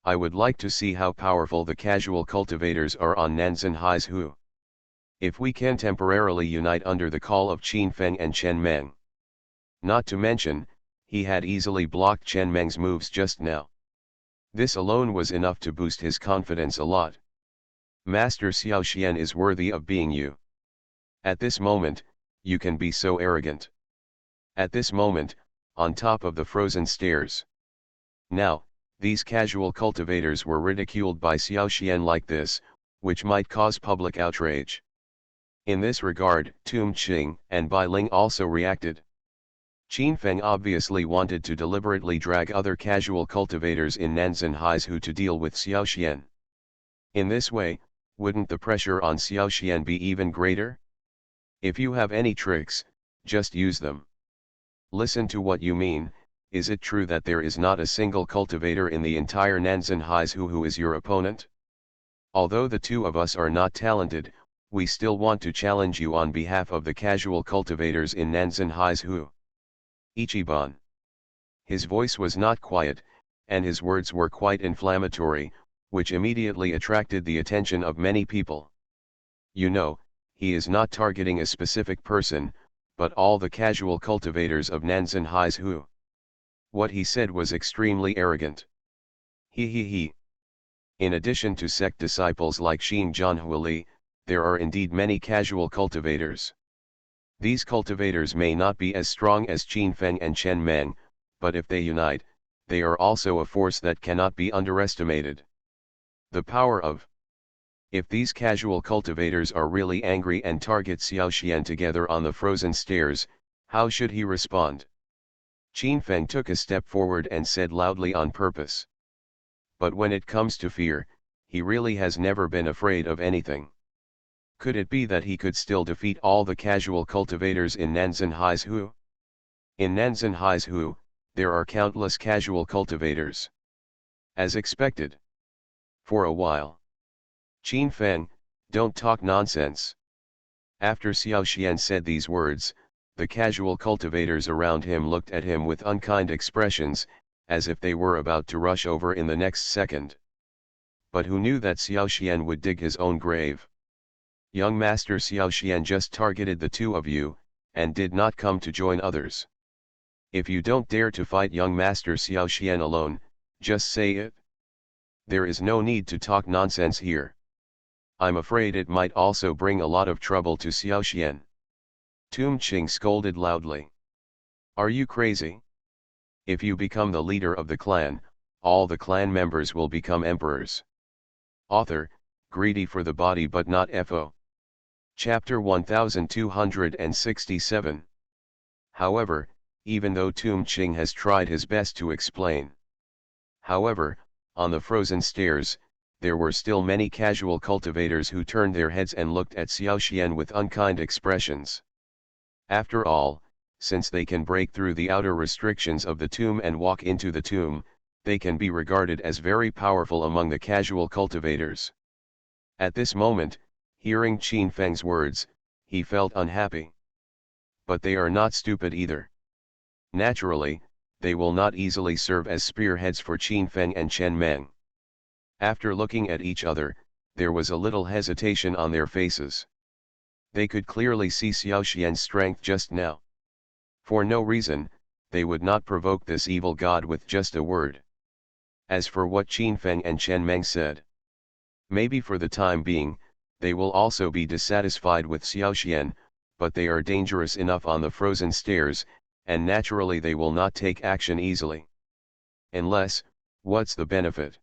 [SPEAKER 1] I would like to see how powerful the casual cultivators are on Nanzan Haizhu. If we can temporarily unite under the call of Qin Feng and Chen Meng. Not to mention, he had easily blocked Chen Meng's moves just now. This alone was enough to boost his confidence a lot. Master Xiao Xian is worthy of being you. At this moment, you can be so arrogant. At this moment, on top of the frozen stairs. Now, these casual cultivators were ridiculed by Xiao Xian like this, which might cause public outrage. In this regard, Tum Qing and Bai Ling also reacted. Qin Feng obviously wanted to deliberately drag other casual cultivators in Nanzan Haizhu to deal with Xiao Xian. In this way, wouldn't the pressure on Xiao Xian be even greater? If you have any tricks, just use them. Listen to what you mean. Is it true that there is not a single cultivator in the entire Nanzan Haizhu who is your opponent? Although the two of us are not talented, we still want to challenge you on behalf of the casual cultivators in Nanzan Haizhu. Ichiban. His voice was not quiet, and his words were quite inflammatory, which immediately attracted the attention of many people. You know, he is not targeting a specific person, but all the casual cultivators of Nanzan Haizhu. What he said was extremely arrogant. He. In addition to sect disciples like Xin Zhanhuili, there are indeed many casual cultivators. These cultivators may not be as strong as Qin Feng and Chen Meng, but if they unite, they are also a force that cannot be underestimated. The power of. If these casual cultivators are really angry and target Xiao Xian together on the frozen stairs, how should he respond? Qin Feng took a step forward and said loudly on purpose. But when it comes to fear, he really has never been afraid of anything. Could it be that he could still defeat all the casual cultivators in Nanzan Haizhu? In Nanzan Haizhu, there are countless casual cultivators. As expected. For a while. Qin Feng, don't talk nonsense. After Xiao Xian said these words, the casual cultivators around him looked at him with unkind expressions, as if they were about to rush over in the next second. But who knew that Xiao Xian would dig his own grave? Young Master Xiao Xian just targeted the two of you, and did not come to join others. If you don't dare to fight young Master Xiao Xian alone, just say it. There is no need to talk nonsense here. I'm afraid it might also bring a lot of trouble to Xiao Xian. Tum Qing scolded loudly. Are you crazy? If you become the leader of the clan, all the clan members will become emperors. Author, greedy for the body but not FO. Chapter 1267. However, even though Tum Qing has tried his best to explain. However, on the frozen stairs, there were still many casual cultivators who turned their heads and looked at Xiao Xian with unkind expressions. After all, since they can break through the outer restrictions of the tomb and walk into the tomb, they can be regarded as very powerful among the casual cultivators. At this moment, hearing Qin Feng's words, he felt unhappy. But they are not stupid either. Naturally, they will not easily serve as spearheads for Qin Feng and Chen Meng. After looking at each other, there was a little hesitation on their faces. They could clearly see Xiao Xian's strength just now. For no reason, they would not provoke this evil god with just a word. As for what Qin Feng and Chen Meng said, maybe for the time being, they will also be dissatisfied with Xiaoxian, but they are dangerous enough on the frozen stairs, and naturally they will not take action easily. Unless, what's the benefit?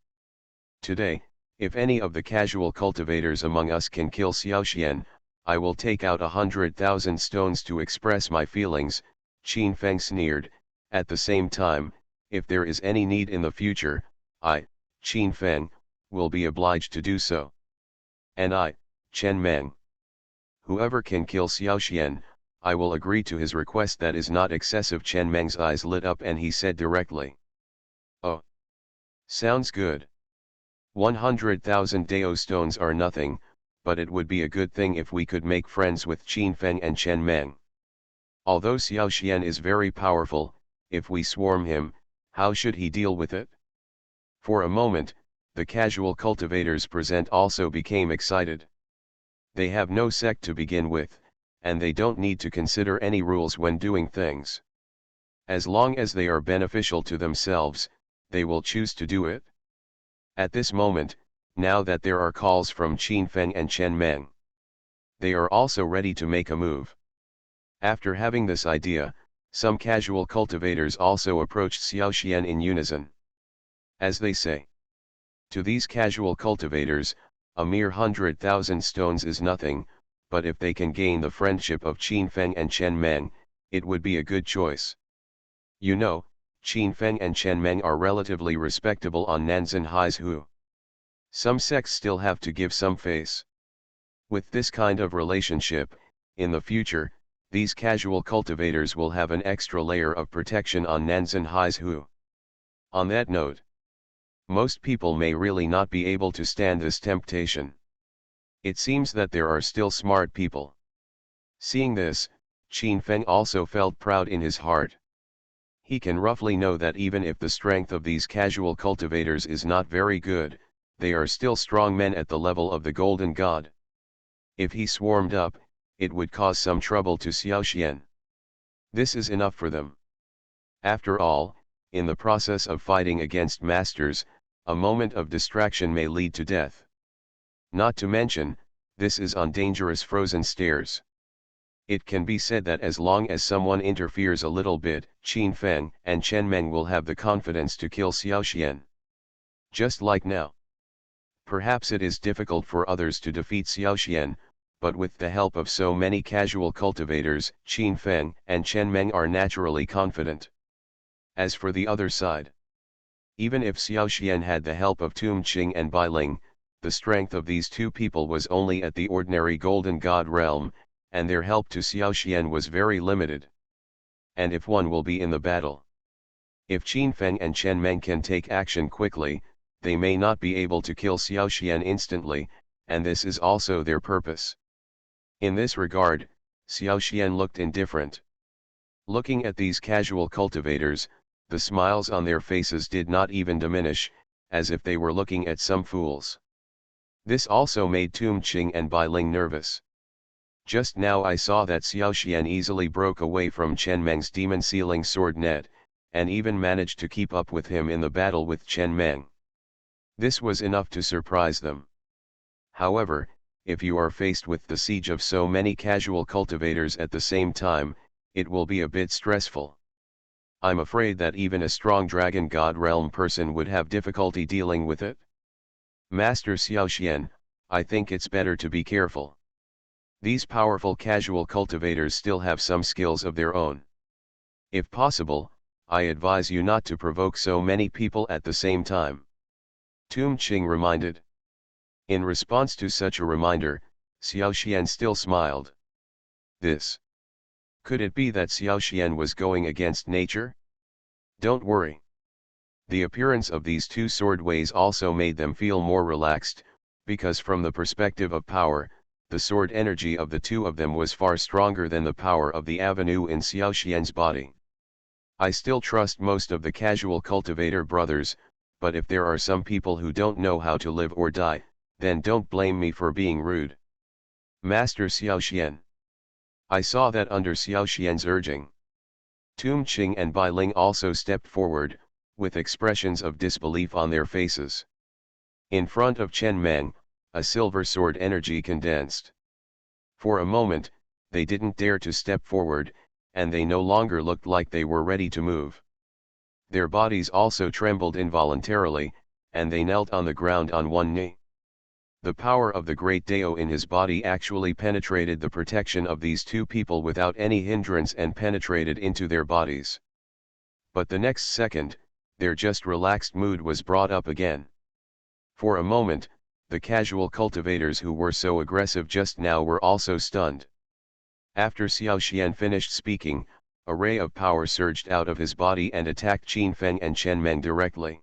[SPEAKER 1] Today, if any of the casual cultivators among us can kill Xiaoxian, I will take out 100,000 stones to express my feelings, Qin Feng sneered. At the same time, if there is any need in the future, I, Qin Feng, will be obliged to do so. And I, Chen Meng. Whoever can kill Xiaoxian, I will agree to his request that is not excessive. Chen Meng's eyes lit up and he said directly. Oh. Sounds good. 100,000 Dao stones are nothing, but it would be a good thing if we could make friends with Qin Feng and Chen Meng. Although Xiaoxian is very powerful, if we swarm him, how should he deal with it? For a moment, the casual cultivators present also became excited. They have no sect to begin with, and they don't need to consider any rules when doing things. As long as they are beneficial to themselves, they will choose to do it. At this moment, now that there are calls from Qin Feng and Chen Meng, they are also ready to make a move. After having this idea, some casual cultivators also approached Xiaoxian in unison. As they say, to these casual cultivators, a mere 100,000 stones is nothing, but if they can gain the friendship of Qin Feng and Chen Meng, it would be a good choice. You know, Qin Feng and Chen Meng are relatively respectable on Nanzan Hai's Hu. Some sects still have to give some face. With this kind of relationship, in the future, these casual cultivators will have an extra layer of protection on Nanzan Hai's Hu. On that note, most people may really not be able to stand this temptation. It seems that there are still smart people. Seeing this, Qin Feng also felt proud in his heart. He can roughly know that even if the strength of these casual cultivators is not very good, they are still strong men at the level of the Golden God. If he swarmed up, it would cause some trouble to Xiaoxian. This is enough for them. After all, in the process of fighting against masters, a moment of distraction may lead to death. Not to mention, this is on dangerous frozen stairs. It can be said that as long as someone interferes a little bit, Qin Feng and Chen Meng will have the confidence to kill Xiaoxian. Just like now. Perhaps it is difficult for others to defeat Xiaoxian, but with the help of so many casual cultivators, Qin Feng and Chen Meng are naturally confident. As for the other side, even if Xiaoxian had the help of Tum Qing and Bai Ling, the strength of these two people was only at the ordinary Golden God realm, and their help to Xiaoxian was very limited. And if one will be in the battle, if Qin Feng and Chen Meng can take action quickly, they may not be able to kill Xiaoxian instantly, and this is also their purpose. In this regard, Xiaoxian looked indifferent. Looking at these casual cultivators, the smiles on their faces did not even diminish, as if they were looking at some fools. This also made Tum Qing and Bai Ling nervous. Just now I saw that Xiaoxian easily broke away from Chen Meng's demon sealing sword net, and even managed to keep up with him in the battle with Chen Meng. This was enough to surprise them. However, if you are faced with the siege of so many casual cultivators at the same time, it will be a bit stressful. I'm afraid that even a strong Dragon God realm person would have difficulty dealing with it. Master Xiaoxian, I think it's better to be careful. These powerful casual cultivators still have some skills of their own. If possible, I advise you not to provoke so many people at the same time. Tum Qing reminded. In response to such a reminder, Xiaoxian still smiled. This. Could it be that Xiaoxian was going against nature? Don't worry. The appearance of these two swordways also made them feel more relaxed, because from the perspective of power, the sword energy of the two of them was far stronger than the power of the avenue in Xiaoxian's body. I still trust most of the casual cultivator brothers, but if there are some people who don't know how to live or die, then don't blame me for being rude. Master Xiaoxian. I saw that under Xiaoxian's urging. Tum Ching and Bai Ling also stepped forward, with expressions of disbelief on their faces. In front of Chen Meng, a silver sword energy condensed. For a moment, they didn't dare to step forward, and they no longer looked like they were ready to move. Their bodies also trembled involuntarily, and they knelt on the ground on one knee. The power of the great Dao in his body actually penetrated the protection of these two people without any hindrance and penetrated into their bodies. But the next second, their just relaxed mood was brought up again. For a moment, the casual cultivators who were so aggressive just now were also stunned. After Xiao Xian finished speaking, a ray of power surged out of his body and attacked Qin Feng and Chen Meng directly.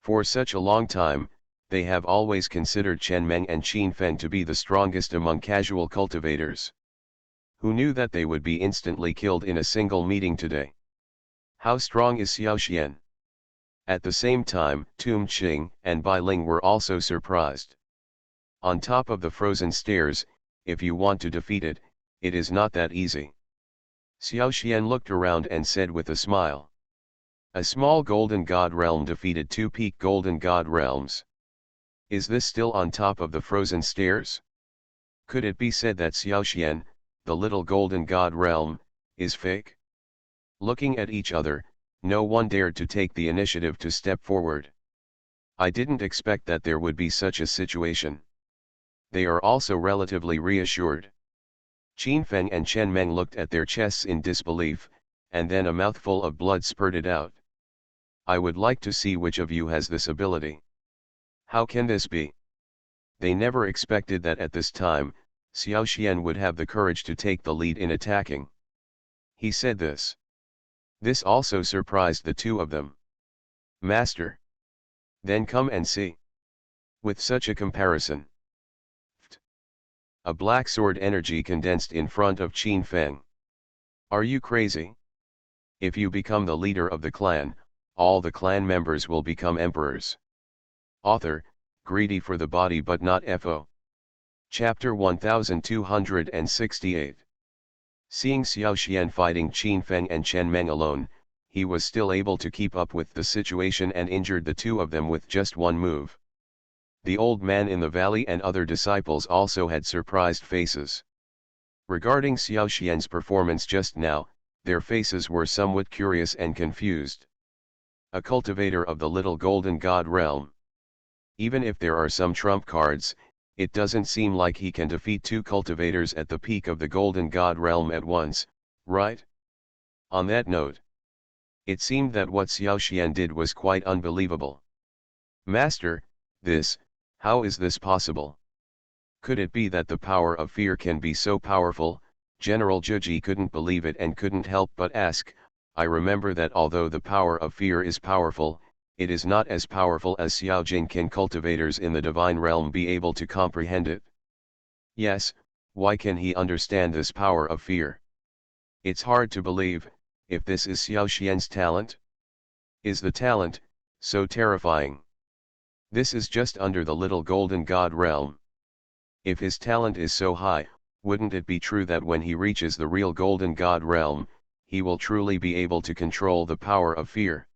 [SPEAKER 1] For such a long time, they have always considered Chen Meng and Qin Feng to be the strongest among casual cultivators. Who knew that they would be instantly killed in a single meeting today? How strong is Xiao Xian? At the same time, Tum Ching and Bai Ling were also surprised. On top of the frozen stairs, if you want to defeat it, it is not that easy. Xiao Xian looked around and said with a smile. A small golden god realm defeated two peak golden god realms. Is this still on top of the frozen stairs? Could it be said that Xiao Xian, the little golden god realm, is fake? Looking at each other, no one dared to take the initiative to step forward. I didn't expect that there would be such a situation. They are also relatively reassured. Qin Feng and Chen Meng looked at their chests in disbelief, and then a mouthful of blood spurted out. I would like to see which of you has this ability. How can this be? They never expected that at this time, Xiao Xian would have the courage to take the lead in attacking. He said this. This also surprised the two of them. Master. Then come and see. With such a comparison. A black sword energy condensed in front of Qin Feng. Are you crazy? If you become the leader of the clan, all the clan members will become emperors. Author, greedy for the body but not FO. Chapter 1268. Seeing Xiao Xian fighting Qin Feng and Chen Meng alone, he was still able to keep up with the situation and injured the two of them with just one move. The old man in the valley and other disciples also had surprised faces. Regarding Xiao Xian's performance just now, their faces were somewhat curious and confused. A cultivator of the little golden god realm. Even if there are some trump cards, it doesn't seem like he can defeat two cultivators at the peak of the golden god realm at once, right? On that note, it seemed that what Xiao Xian did was quite unbelievable. Master, how is this possible? Could it be that the power of fear can be so powerful? General Zhuji couldn't believe it and couldn't help but ask. I remember that although the power of fear is powerful, it is not as powerful as Xiao Jing. Can cultivators in the divine realm be able to comprehend it? Yes, why can he understand this power of fear? It's hard to believe, if this is Xiao Xian's talent. Is the talent so terrifying? This is just under the little golden god realm. If his talent is so high, wouldn't it be true that when he reaches the real golden god realm, he will truly be able to control the power of fear?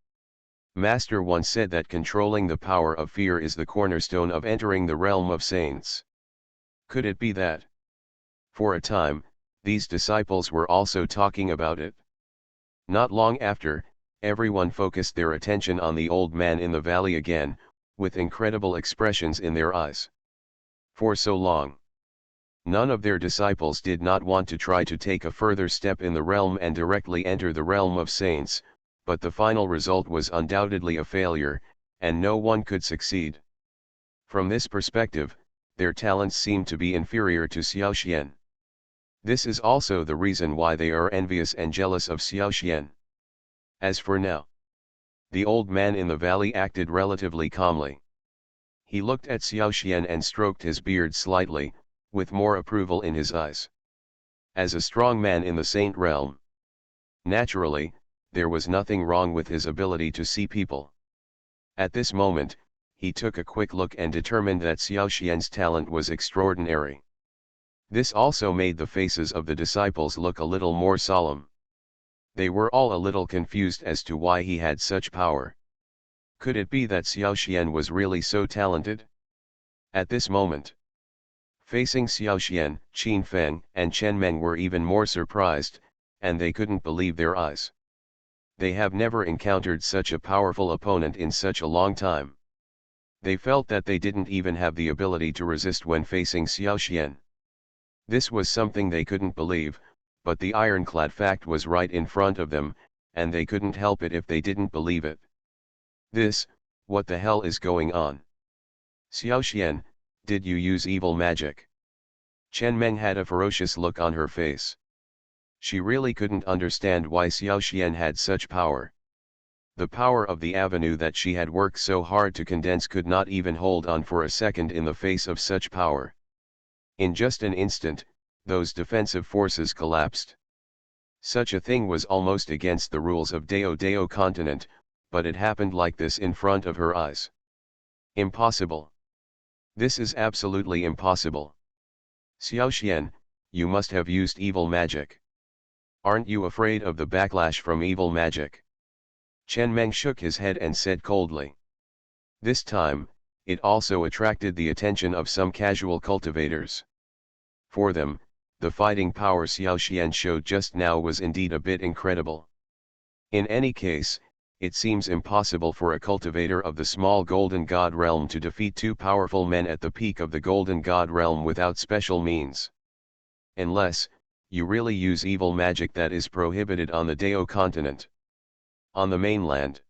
[SPEAKER 1] Master once said that controlling the power of fear is the cornerstone of entering the realm of saints. Could it be that? For a time, these disciples were also talking about it. Not long after, everyone focused their attention on the old man in the valley again, with incredible expressions in their eyes. For so long, none of their disciples did not want to try to take a further step in the realm and directly enter the realm of saints, but the final result was undoubtedly a failure, and no one could succeed. From this perspective, their talents seemed to be inferior to Xiao Xian. This is also the reason why they are envious and jealous of Xiao Xian. As for now, the old man in the valley acted relatively calmly. He looked at Xiao Xian and stroked his beard slightly, with more approval in his eyes. As a strong man in the saint realm, naturally, there was nothing wrong with his ability to see people. At this moment, he took a quick look and determined that Xiao Xian's talent was extraordinary. This also made the faces of the disciples look a little more solemn. They were all a little confused as to why he had such power. Could it be that Xiaoxian was really so talented? At this moment, facing Xiaoxian, Qin Feng and Chen Meng were even more surprised, and they couldn't believe their eyes. They have never encountered such a powerful opponent in such a long time. They felt that they didn't even have the ability to resist when facing Xiaoxian. This was something they couldn't believe, but the ironclad fact was right in front of them, and they couldn't help it if they didn't believe it. What the hell is going on? Xiaoxian, did you use evil magic? Chen Meng had a ferocious look on her face. She really couldn't understand why Xiaoxian had such power. The power of the avenue that she had worked so hard to condense could not even hold on for a second in the face of such power. In just an instant, those defensive forces collapsed. Such a thing was almost against the rules of Dao continent, but it happened like this in front of her eyes. Impossible. This is absolutely impossible. Xiaoxian, you must have used evil magic. Aren't you afraid of the backlash from evil magic? Chen Meng shook his head and said coldly. This time, it also attracted the attention of some casual cultivators. For them, the fighting power Xiaoxian showed just now was indeed a bit incredible. In any case, it seems impossible for a cultivator of the small Golden God realm to defeat two powerful men at the peak of the Golden God realm without special means. Unless, you really use evil magic that is prohibited on the Dao continent. On the mainland,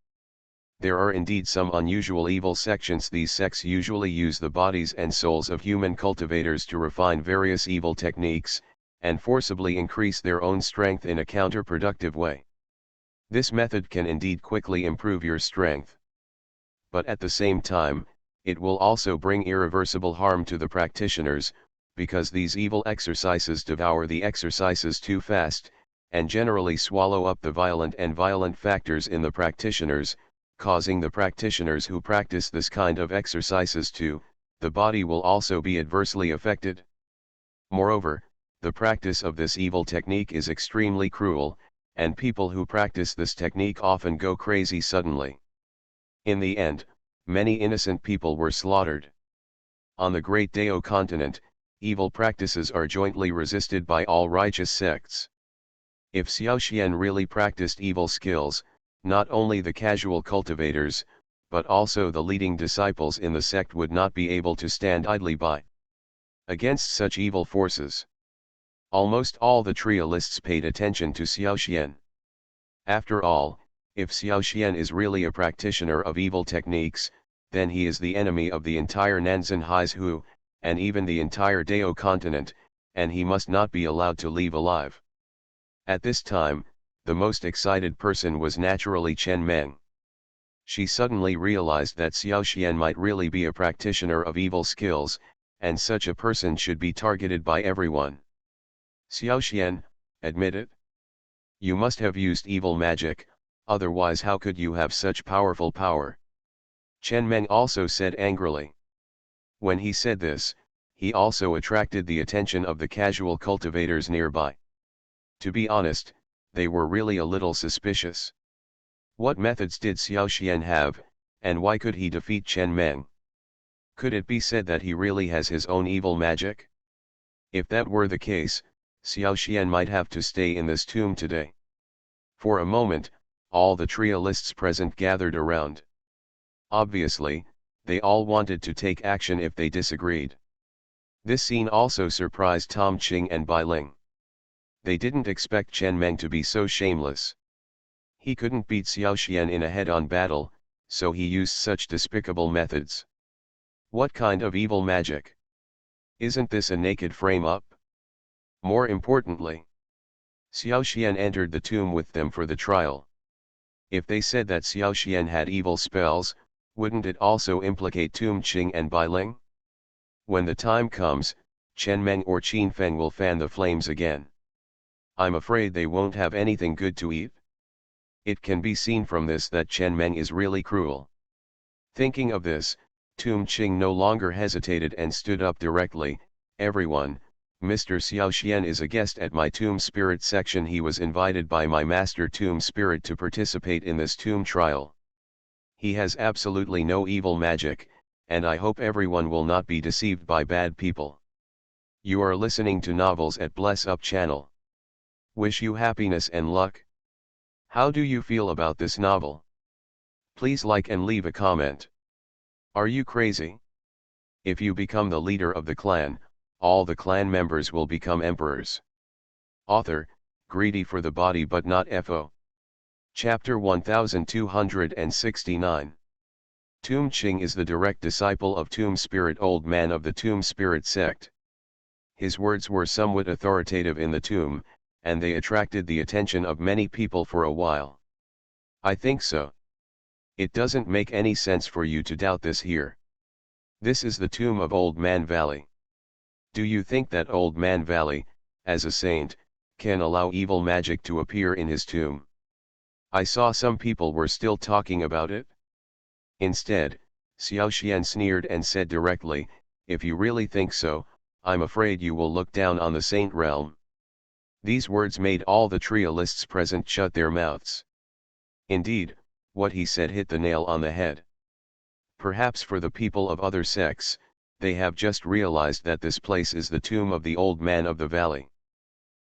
[SPEAKER 1] there are indeed some unusual evil sections. These sects usually use the bodies and souls of human cultivators to refine various evil techniques, and forcibly increase their own strength in a counterproductive way. This method can indeed quickly improve your strength. But at the same time, it will also bring irreversible harm to the practitioners, because these evil exercises devour the exercises too fast, and generally swallow up the violent factors in the practitioners, causing the practitioners who practice this kind of exercises the body will also be adversely affected. Moreover, the practice of this evil technique is extremely cruel, and people who practice this technique often go crazy suddenly. In the end, many innocent people were slaughtered. On the great Dao continent, evil practices are jointly resisted by all righteous sects. If Xiaoxian really practiced evil skills, not only the casual cultivators, but also the leading disciples in the sect would not be able to stand idly by against such evil forces. Almost all the trialists paid attention to Xiaoxian. After all, if Xiaoxian is really a practitioner of evil techniques, then he is the enemy of the entire Nanzan Haizu, and even the entire Dao continent, and he must not be allowed to leave alive. At this time, the most excited person was naturally Chen Meng. She suddenly realized that Xiaoxian might really be a practitioner of evil skills, and such a person should be targeted by everyone. Xiaoxian, admit it. You must have used evil magic, otherwise how could you have such powerful power? Chen Meng also said angrily. When he said this, he also attracted the attention of the casual cultivators nearby. To be honest, they were really a little suspicious. What methods did Xiaoxian have, and why could he defeat Chen Meng? Could it be said that he really has his own evil magic? If that were the case, Xiaoxian might have to stay in this tomb today. For a moment, all the trialists present gathered around. Obviously, they all wanted to take action if they disagreed. This scene also surprised Tom Qing and Bai Ling. They didn't expect Chen Meng to be so shameless. He couldn't beat Xiaoxian in a head-on battle, so he used such despicable methods. What kind of evil magic? Isn't this a naked frame-up? More importantly, Xiaoxian entered the tomb with them for the trial. If they said that Xiaoxian had evil spells, wouldn't it also implicate Tom Qing and Bai Ling? When the time comes, Chen Meng or Qin Feng will fan the flames again. I'm afraid they won't have anything good to eat. It can be seen from this that Chen Meng is really cruel. Thinking of this, Tom Qing no longer hesitated and stood up directly. Everyone, Mr. Xiaoxian is a guest at my tomb spirit section. He was invited by my master tomb spirit to participate in this tomb trial. He has absolutely no evil magic, and I hope everyone will not be deceived by bad people. You are listening to Novels at Bless Up channel. Wish you happiness and luck. How do you feel about this novel? Please like and leave a comment. Are you crazy? If you become the leader of the clan, all the clan members will become emperors. Author, greedy for the body but not FO. Chapter 1269. Tomb Ching is the direct disciple of Tomb Spirit, old man of the Tomb Spirit sect. His words were somewhat authoritative in the tomb, and they attracted the attention of many people for a while. I think so. It doesn't make any sense for you to doubt this here. This is the tomb of Old Man Valley. Do you think that Old Man Valley, as a saint, can allow evil magic to appear in his tomb? I saw some people were still talking about it. Instead, Xiaoxian sneered and said directly, if you really think so, I'm afraid you will look down on the saint realm. These words made all the trialists present shut their mouths. Indeed, what he said hit the nail on the head. Perhaps for the people of other sects, they have just realized that this place is the tomb of the old man of the valley.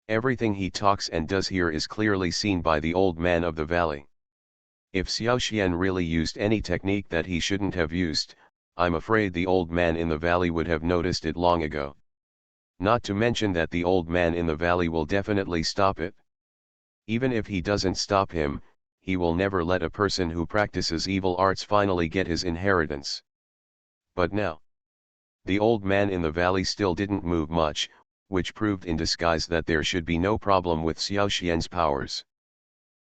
[SPEAKER 1] Everything he talks and does here is clearly seen by the old man of the valley. If Xiaoxian really used any technique that he shouldn't have used, I'm afraid the old man in the valley would have noticed it long ago. Not to mention that the old man in the valley will definitely stop it. Even if he doesn't stop him, he will never let a person who practices evil arts finally get his inheritance. But now, the old man in the valley still didn't move much, which proved in disguise that there should be no problem with Xiaoxian's powers.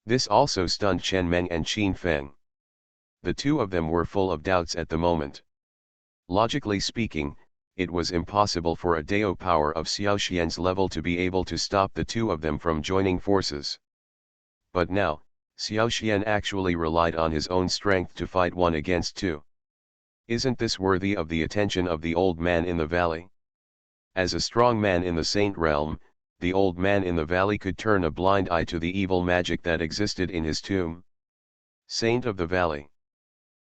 [SPEAKER 1] This also stunned Chen Meng and Qin Feng. The two of them were full of doubts at the moment. Logically speaking, it was impossible for a Dao power of Xiaoxian's level to be able to stop the two of them from joining forces. But now, Xiaoxian actually relied on his own strength to fight one against two. Isn't this worthy of the attention of the old man in the valley? As a strong man in the saint realm, the old man in the valley could turn a blind eye to the evil magic that existed in his tomb. Saint of the valley.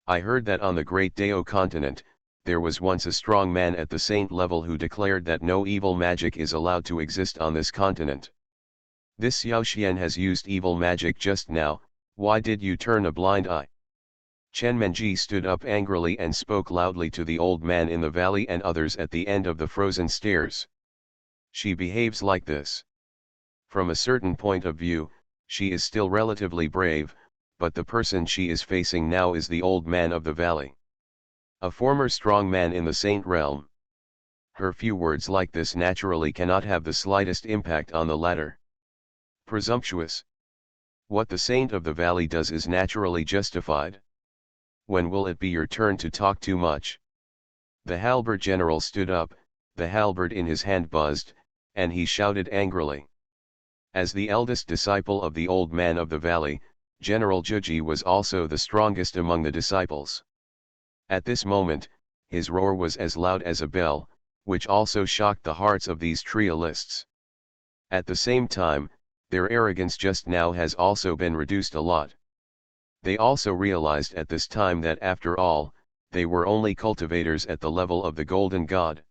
[SPEAKER 1] I heard that on the great Dao continent, there was once a strong man at the saint level who declared that no evil magic is allowed to exist on this continent. This Xiaoxian has used evil magic just now. Why did you turn a blind eye? Chen Menji stood up angrily and spoke loudly to the old man in the valley and others at the end of the frozen stairs. She behaves like this. From a certain point of view, she is still relatively brave, but the person she is facing now is the old man of the valley. A former strong man in the saint realm. Her few words like this naturally cannot have the slightest impact on the latter. Presumptuous. What the saint of the valley does is naturally justified. When will it be your turn to talk too much? The halberd general stood up, the halberd in his hand buzzed, and he shouted angrily. As the eldest disciple of the old man of the valley, General Juji was also the strongest among the disciples. At this moment, his roar was as loud as a bell, which also shocked the hearts of these trialists. At the same time, their arrogance just now has also been reduced a lot. They also realized at this time that after all, they were only cultivators at the level of the Golden God.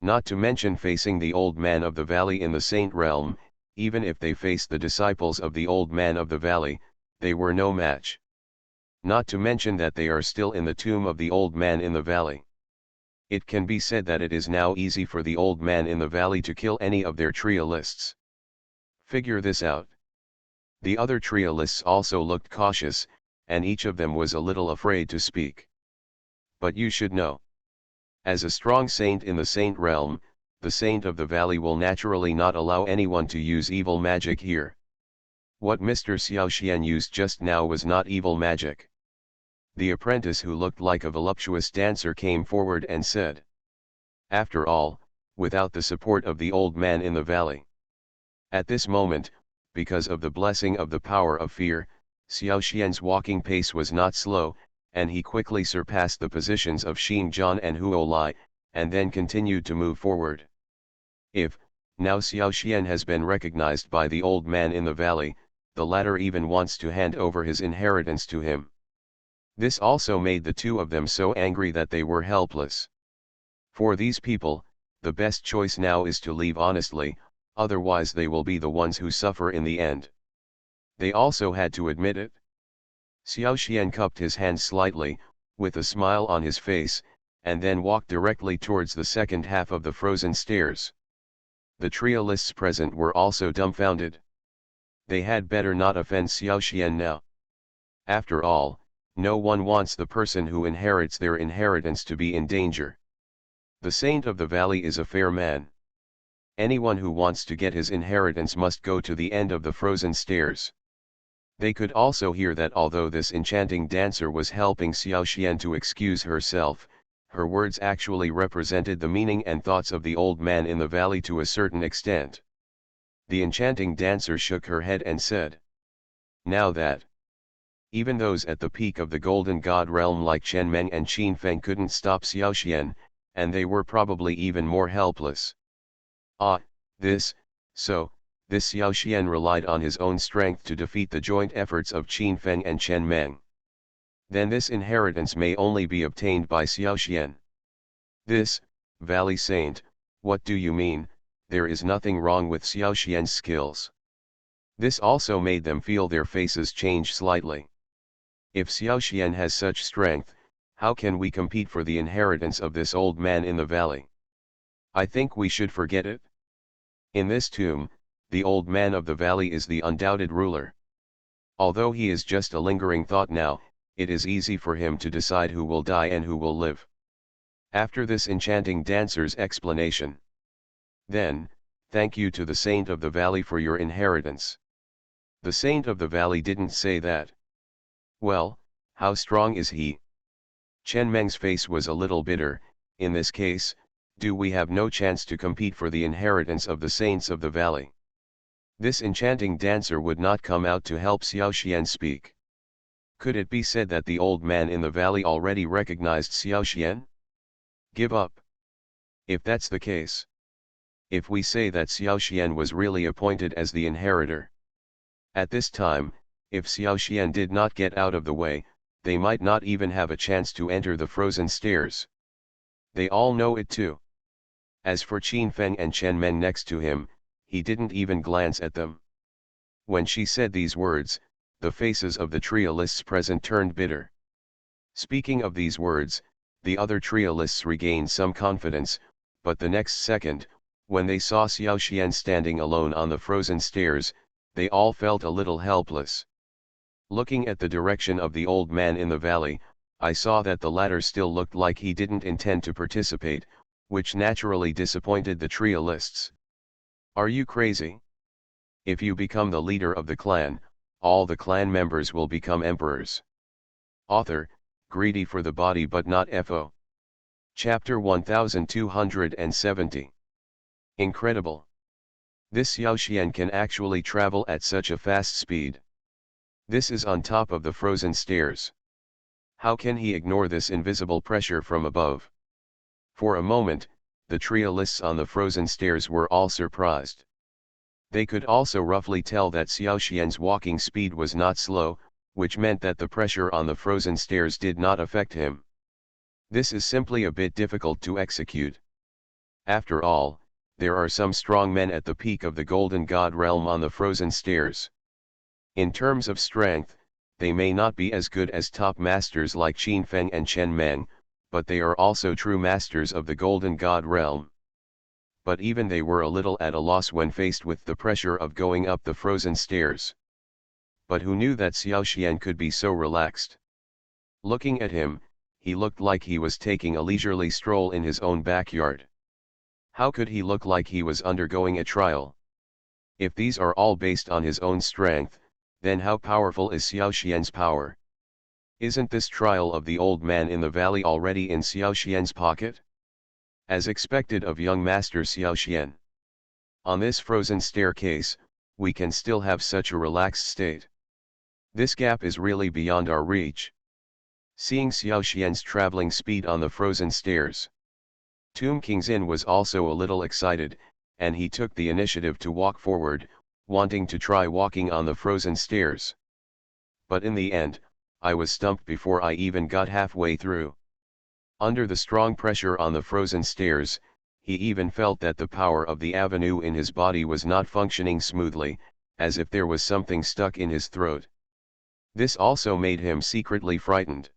[SPEAKER 1] Not to mention facing the old man of the valley in the saint realm, even if they faced the disciples of the old man of the valley, they were no match. Not to mention that they are still in the tomb of the old man in the valley. It can be said that it is now easy for the old man in the valley to kill any of their trialists. Figure this out. The other trialists also looked cautious, and each of them was a little afraid to speak. But you should know. As a strong saint in the saint realm, the saint of the valley will naturally not allow anyone to use evil magic here. What Mr. Xiaoxian used just now was not evil magic. The apprentice who looked like a voluptuous dancer came forward and said. After all, without the support of the old man in the valley. At this moment, because of the blessing of the power of fear, Xiaoxian's walking pace was not slow, and he quickly surpassed the positions of Xing Zhan and Huo Lai, and then continued to move forward. If, now Xiao Xian has been recognized by the old man in the valley, the latter even wants to hand over his inheritance to him. This also made the two of them so angry that they were helpless. For these people, the best choice now is to leave honestly, otherwise they will be the ones who suffer in the end. They also had to admit it. Xiao Xian cupped his hands slightly, with a smile on his face, and then walked directly towards the second half of the frozen stairs. The trialists present were also dumbfounded. They had better not offend Xiao Xian now. After all, no one wants the person who inherits their inheritance to be in danger. The saint of the valley is a fair man. Anyone who wants to get his inheritance must go to the end of the frozen stairs. They could also hear that although this enchanting dancer was helping Xiao Xian to excuse herself, her words actually represented the meaning and thoughts of the old man in the valley to a certain extent. The enchanting dancer shook her head and said, "Now that even those at the peak of the Golden God realm like Chen Meng and Qin Feng couldn't stop Xiao Xian, and they were probably even more helpless. This Xiao Xian relied on his own strength to defeat the joint efforts of Qin Feng and Chen Meng. Then this inheritance may only be obtained by Xiao Xian. This, Valley Saint, what do you mean? There is nothing wrong with Xiao Xian's skills." This also made them feel their faces change slightly. If Xiao Xian has such strength, how can we compete for the inheritance of this old man in the valley? I think we should forget it. In this tomb, the old man of the valley is the undoubted ruler. Although he is just a lingering thought now, it is easy for him to decide who will die and who will live. After this enchanting dancer's explanation, then, thank you to the saint of the valley for your inheritance. The saint of the valley didn't say that. Well, how strong is he? Chen Meng's face was a little bitter. In this case, do we have no chance to compete for the inheritance of the saints of the valley? This enchanting dancer would not come out to help Xiao Xian speak. Could it be said that the old man in the valley already recognized Xiao Xian? Give up. If that's the case. If we say that Xiao Xian was really appointed as the inheritor. At this time, if Xiao Xian did not get out of the way, they might not even have a chance to enter the frozen stairs. They all know it too. As for Qin Feng and Chen Meng next to him, he didn't even glance at them. When she said these words, the faces of the trialists present turned bitter. Speaking of these words, the other trialists regained some confidence, but the next second, when they saw Xiao Xian standing alone on the frozen stairs, they all felt a little helpless. Looking at the direction of the old man in the valley, I saw that the latter still looked like he didn't intend to participate, which naturally disappointed the trialists. Are you crazy? If you become the leader of the clan, all the clan members will become emperors. Author, greedy for the body but not FO. Chapter 1270. Incredible. This Xiao Xian can actually travel at such a fast speed. This is on top of the frozen stairs. How can he ignore this invisible pressure from above? For a moment, the trialists on the frozen stairs were all surprised. They could also roughly tell that Xiao Xian's walking speed was not slow, which meant that the pressure on the frozen stairs did not affect him. This is simply a bit difficult to execute. After all, there are some strong men at the peak of the Golden God realm on the frozen stairs. In terms of strength, they may not be as good as top masters like Qin Feng and Chen Meng, but they are also true masters of the Golden God realm. But even they were a little at a loss when faced with the pressure of going up the frozen stairs. But who knew that Xiao Xian could be so relaxed? Looking at him, he looked like he was taking a leisurely stroll in his own backyard. How could he look like he was undergoing a trial? If these are all based on his own strength, then how powerful is Xiao Xian's power? Isn't this trial of the old man in the valley already in Xiao Xian's pocket? As expected of young master Xiao Xian. On this frozen staircase, we can still have such a relaxed state. This gap is really beyond our reach. Seeing Xiao Xian's traveling speed on the frozen stairs, Tomb King Xin was also a little excited, and he took the initiative to walk forward, wanting to try walking on the frozen stairs. But in the end, I was stumped before I even got halfway through. Under the strong pressure on the frozen stairs, he even felt that the power of the avenue in his body was not functioning smoothly, as if there was something stuck in his throat. This also made him secretly frightened.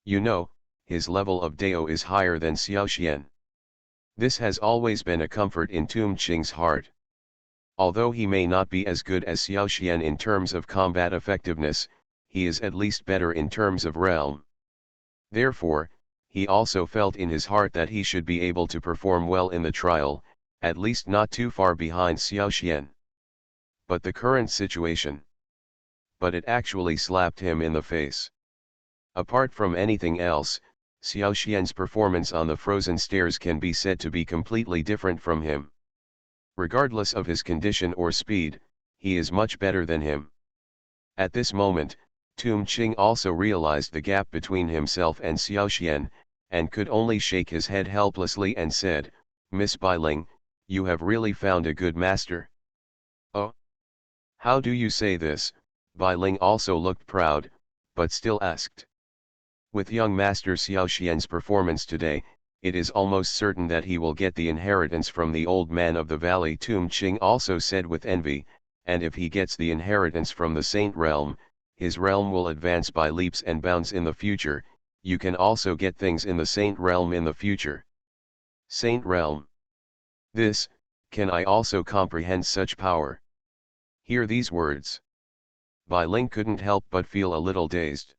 [SPEAKER 1] You know, his level of Dao is higher than Xiaoxian. This has always been a comfort in Tum Qing's heart. Although he may not be as good as Xiaoxian in terms of combat effectiveness, he is at least better in terms of realm. Therefore, he also felt in his heart that he should be able to perform well in the trial, at least not too far behind Xiaoxian. But the current situation. But it actually slapped him in the face. Apart from anything else, Xiaoxian's performance on the frozen stairs can be said to be completely different from him. Regardless of his condition or speed, he is much better than him. At this moment, Tum Qing also realized the gap between himself and Xiaoxian, and could only shake his head helplessly and said, "Miss Bailing, you have really found a good master." "Oh? How do you say this?" Bailing also looked proud, but still asked. "With young Master Xiaoxian's performance today, it is almost certain that he will get the inheritance from the old man of the valley," Tum Qing also said with envy, "and if he gets the inheritance from the Saint Realm, his realm will advance by leaps and bounds in the future. You can also get things in the Saint Realm in the future." Saint Realm. Can I also comprehend such power? Hear these words. Bai Ling couldn't help but feel a little dazed.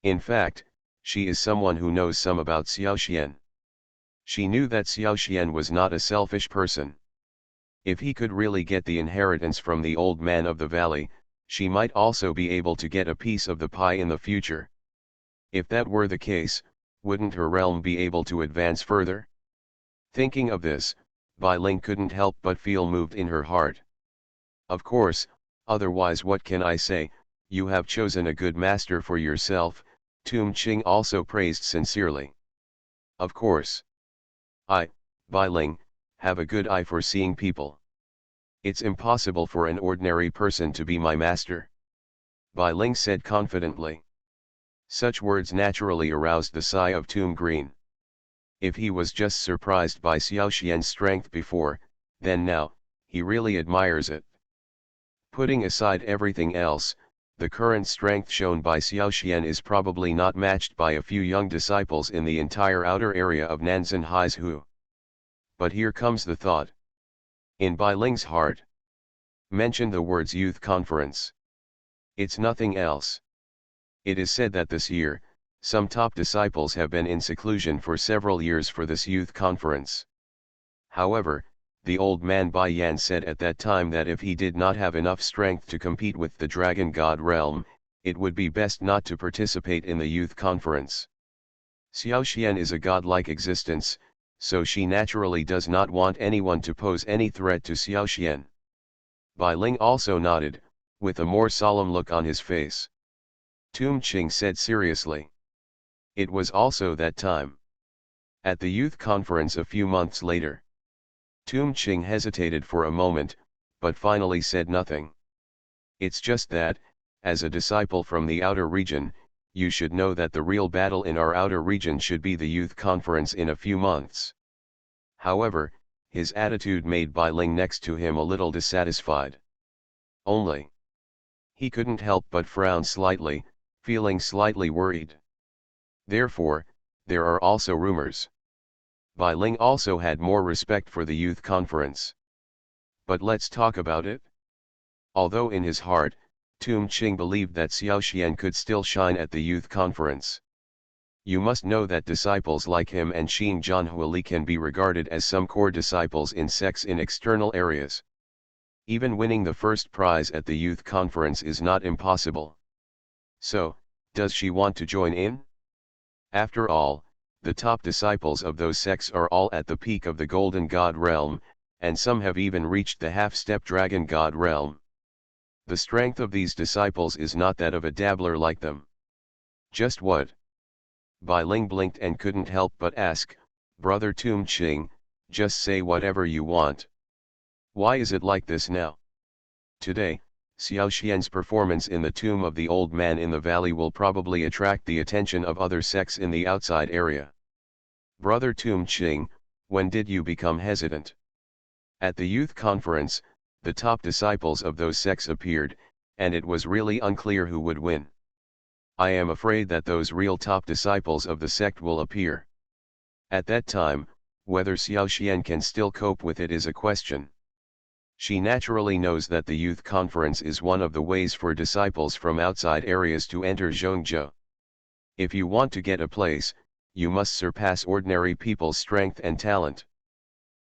[SPEAKER 1] In fact, she is someone who knows some about Xiaoxian. She knew that Xiaoxian was not a selfish person. If he could really get the inheritance from the old man of the valley, she might also be able to get a piece of the pie in the future. If that were the case, wouldn't her realm be able to advance further? Thinking of this, Bai Ling couldn't help but feel moved in her heart. Of course, otherwise what can I say? You have chosen a good master for yourself, Tum Qing also praised sincerely. Of course. I, Bai Ling, have a good eye for seeing people. It's impossible for an ordinary person to be my master. Bai Ling said confidently. Such words naturally aroused the sigh of Tum Green. If he was just surprised by Xiaoxian's strength before, then now, he really admires it. Putting aside everything else, the current strength shown by Xiaoxian is probably not matched by a few young disciples in the entire outer area of Nanzan Haizu. But here comes the thought. In Bai Ling's heart. Mention the words youth conference. It's nothing else. It is said that this year, some top disciples have been in seclusion for several years for this youth conference. However, the old man Bai Yan said at that time that if he did not have enough strength to compete with the Dragon God realm, it would be best not to participate in the youth conference. Xiaoxian is a godlike existence, so she naturally does not want anyone to pose any threat to Xiaoxian. Bai Ling also nodded, with a more solemn look on his face. Tum Qing said seriously. It was also that time. At the youth conference a few months later. Tum Qing hesitated for a moment, but finally said nothing. It's just that, as a disciple from the outer region, you should know that the real battle in our outer region should be the youth conference in a few months. However, his attitude made Bai Ling next to him a little dissatisfied. Only. He couldn't help but frown slightly, feeling slightly worried. Therefore, there are also rumors. Bai Ling also had more respect for the youth conference. But let's talk about it. Although in his heart, Tum Qing believed that Xiaoxian could still shine at the youth conference. You must know that disciples like him and Xing Zhanhuili can be regarded as some core disciples in sects in external areas. Even winning the first prize at the youth conference is not impossible. So, does she want to join in? After all, the top disciples of those sects are all at the peak of the Golden God realm, and some have even reached the half-step Dragon God realm. The strength of these disciples is not that of a dabbler like them. Just what? Bai Ling blinked and couldn't help but ask, Brother Tum Qing, just say whatever you want. Why is it like this now? Today, Xiao Xian's performance in the tomb of the old man in the valley will probably attract the attention of other sects in the outside area. Brother Tomb Ching, when did you become hesitant? At the youth conference, the top disciples of those sects appeared, and it was really unclear who would win. I am afraid that those real top disciples of the sect will appear. At that time, whether Xiao Xian can still cope with it is a question. She naturally knows that the youth conference is one of the ways for disciples from outside areas to enter Zhongzhou. If you want to get a place, you must surpass ordinary people's strength and talent.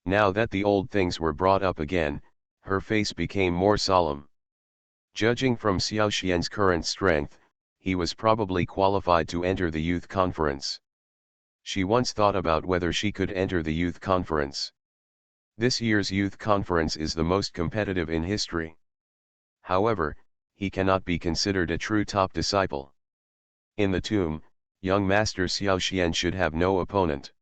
[SPEAKER 1] Now that the old things were brought up again, her face became more solemn. Judging from Xiao Xian's current strength, he was probably qualified to enter the youth conference. She once thought about whether she could enter the youth conference. This year's youth conference is the most competitive in history. However, he cannot be considered a true top disciple. In the tomb, young Master Xiao Xian should have no opponent.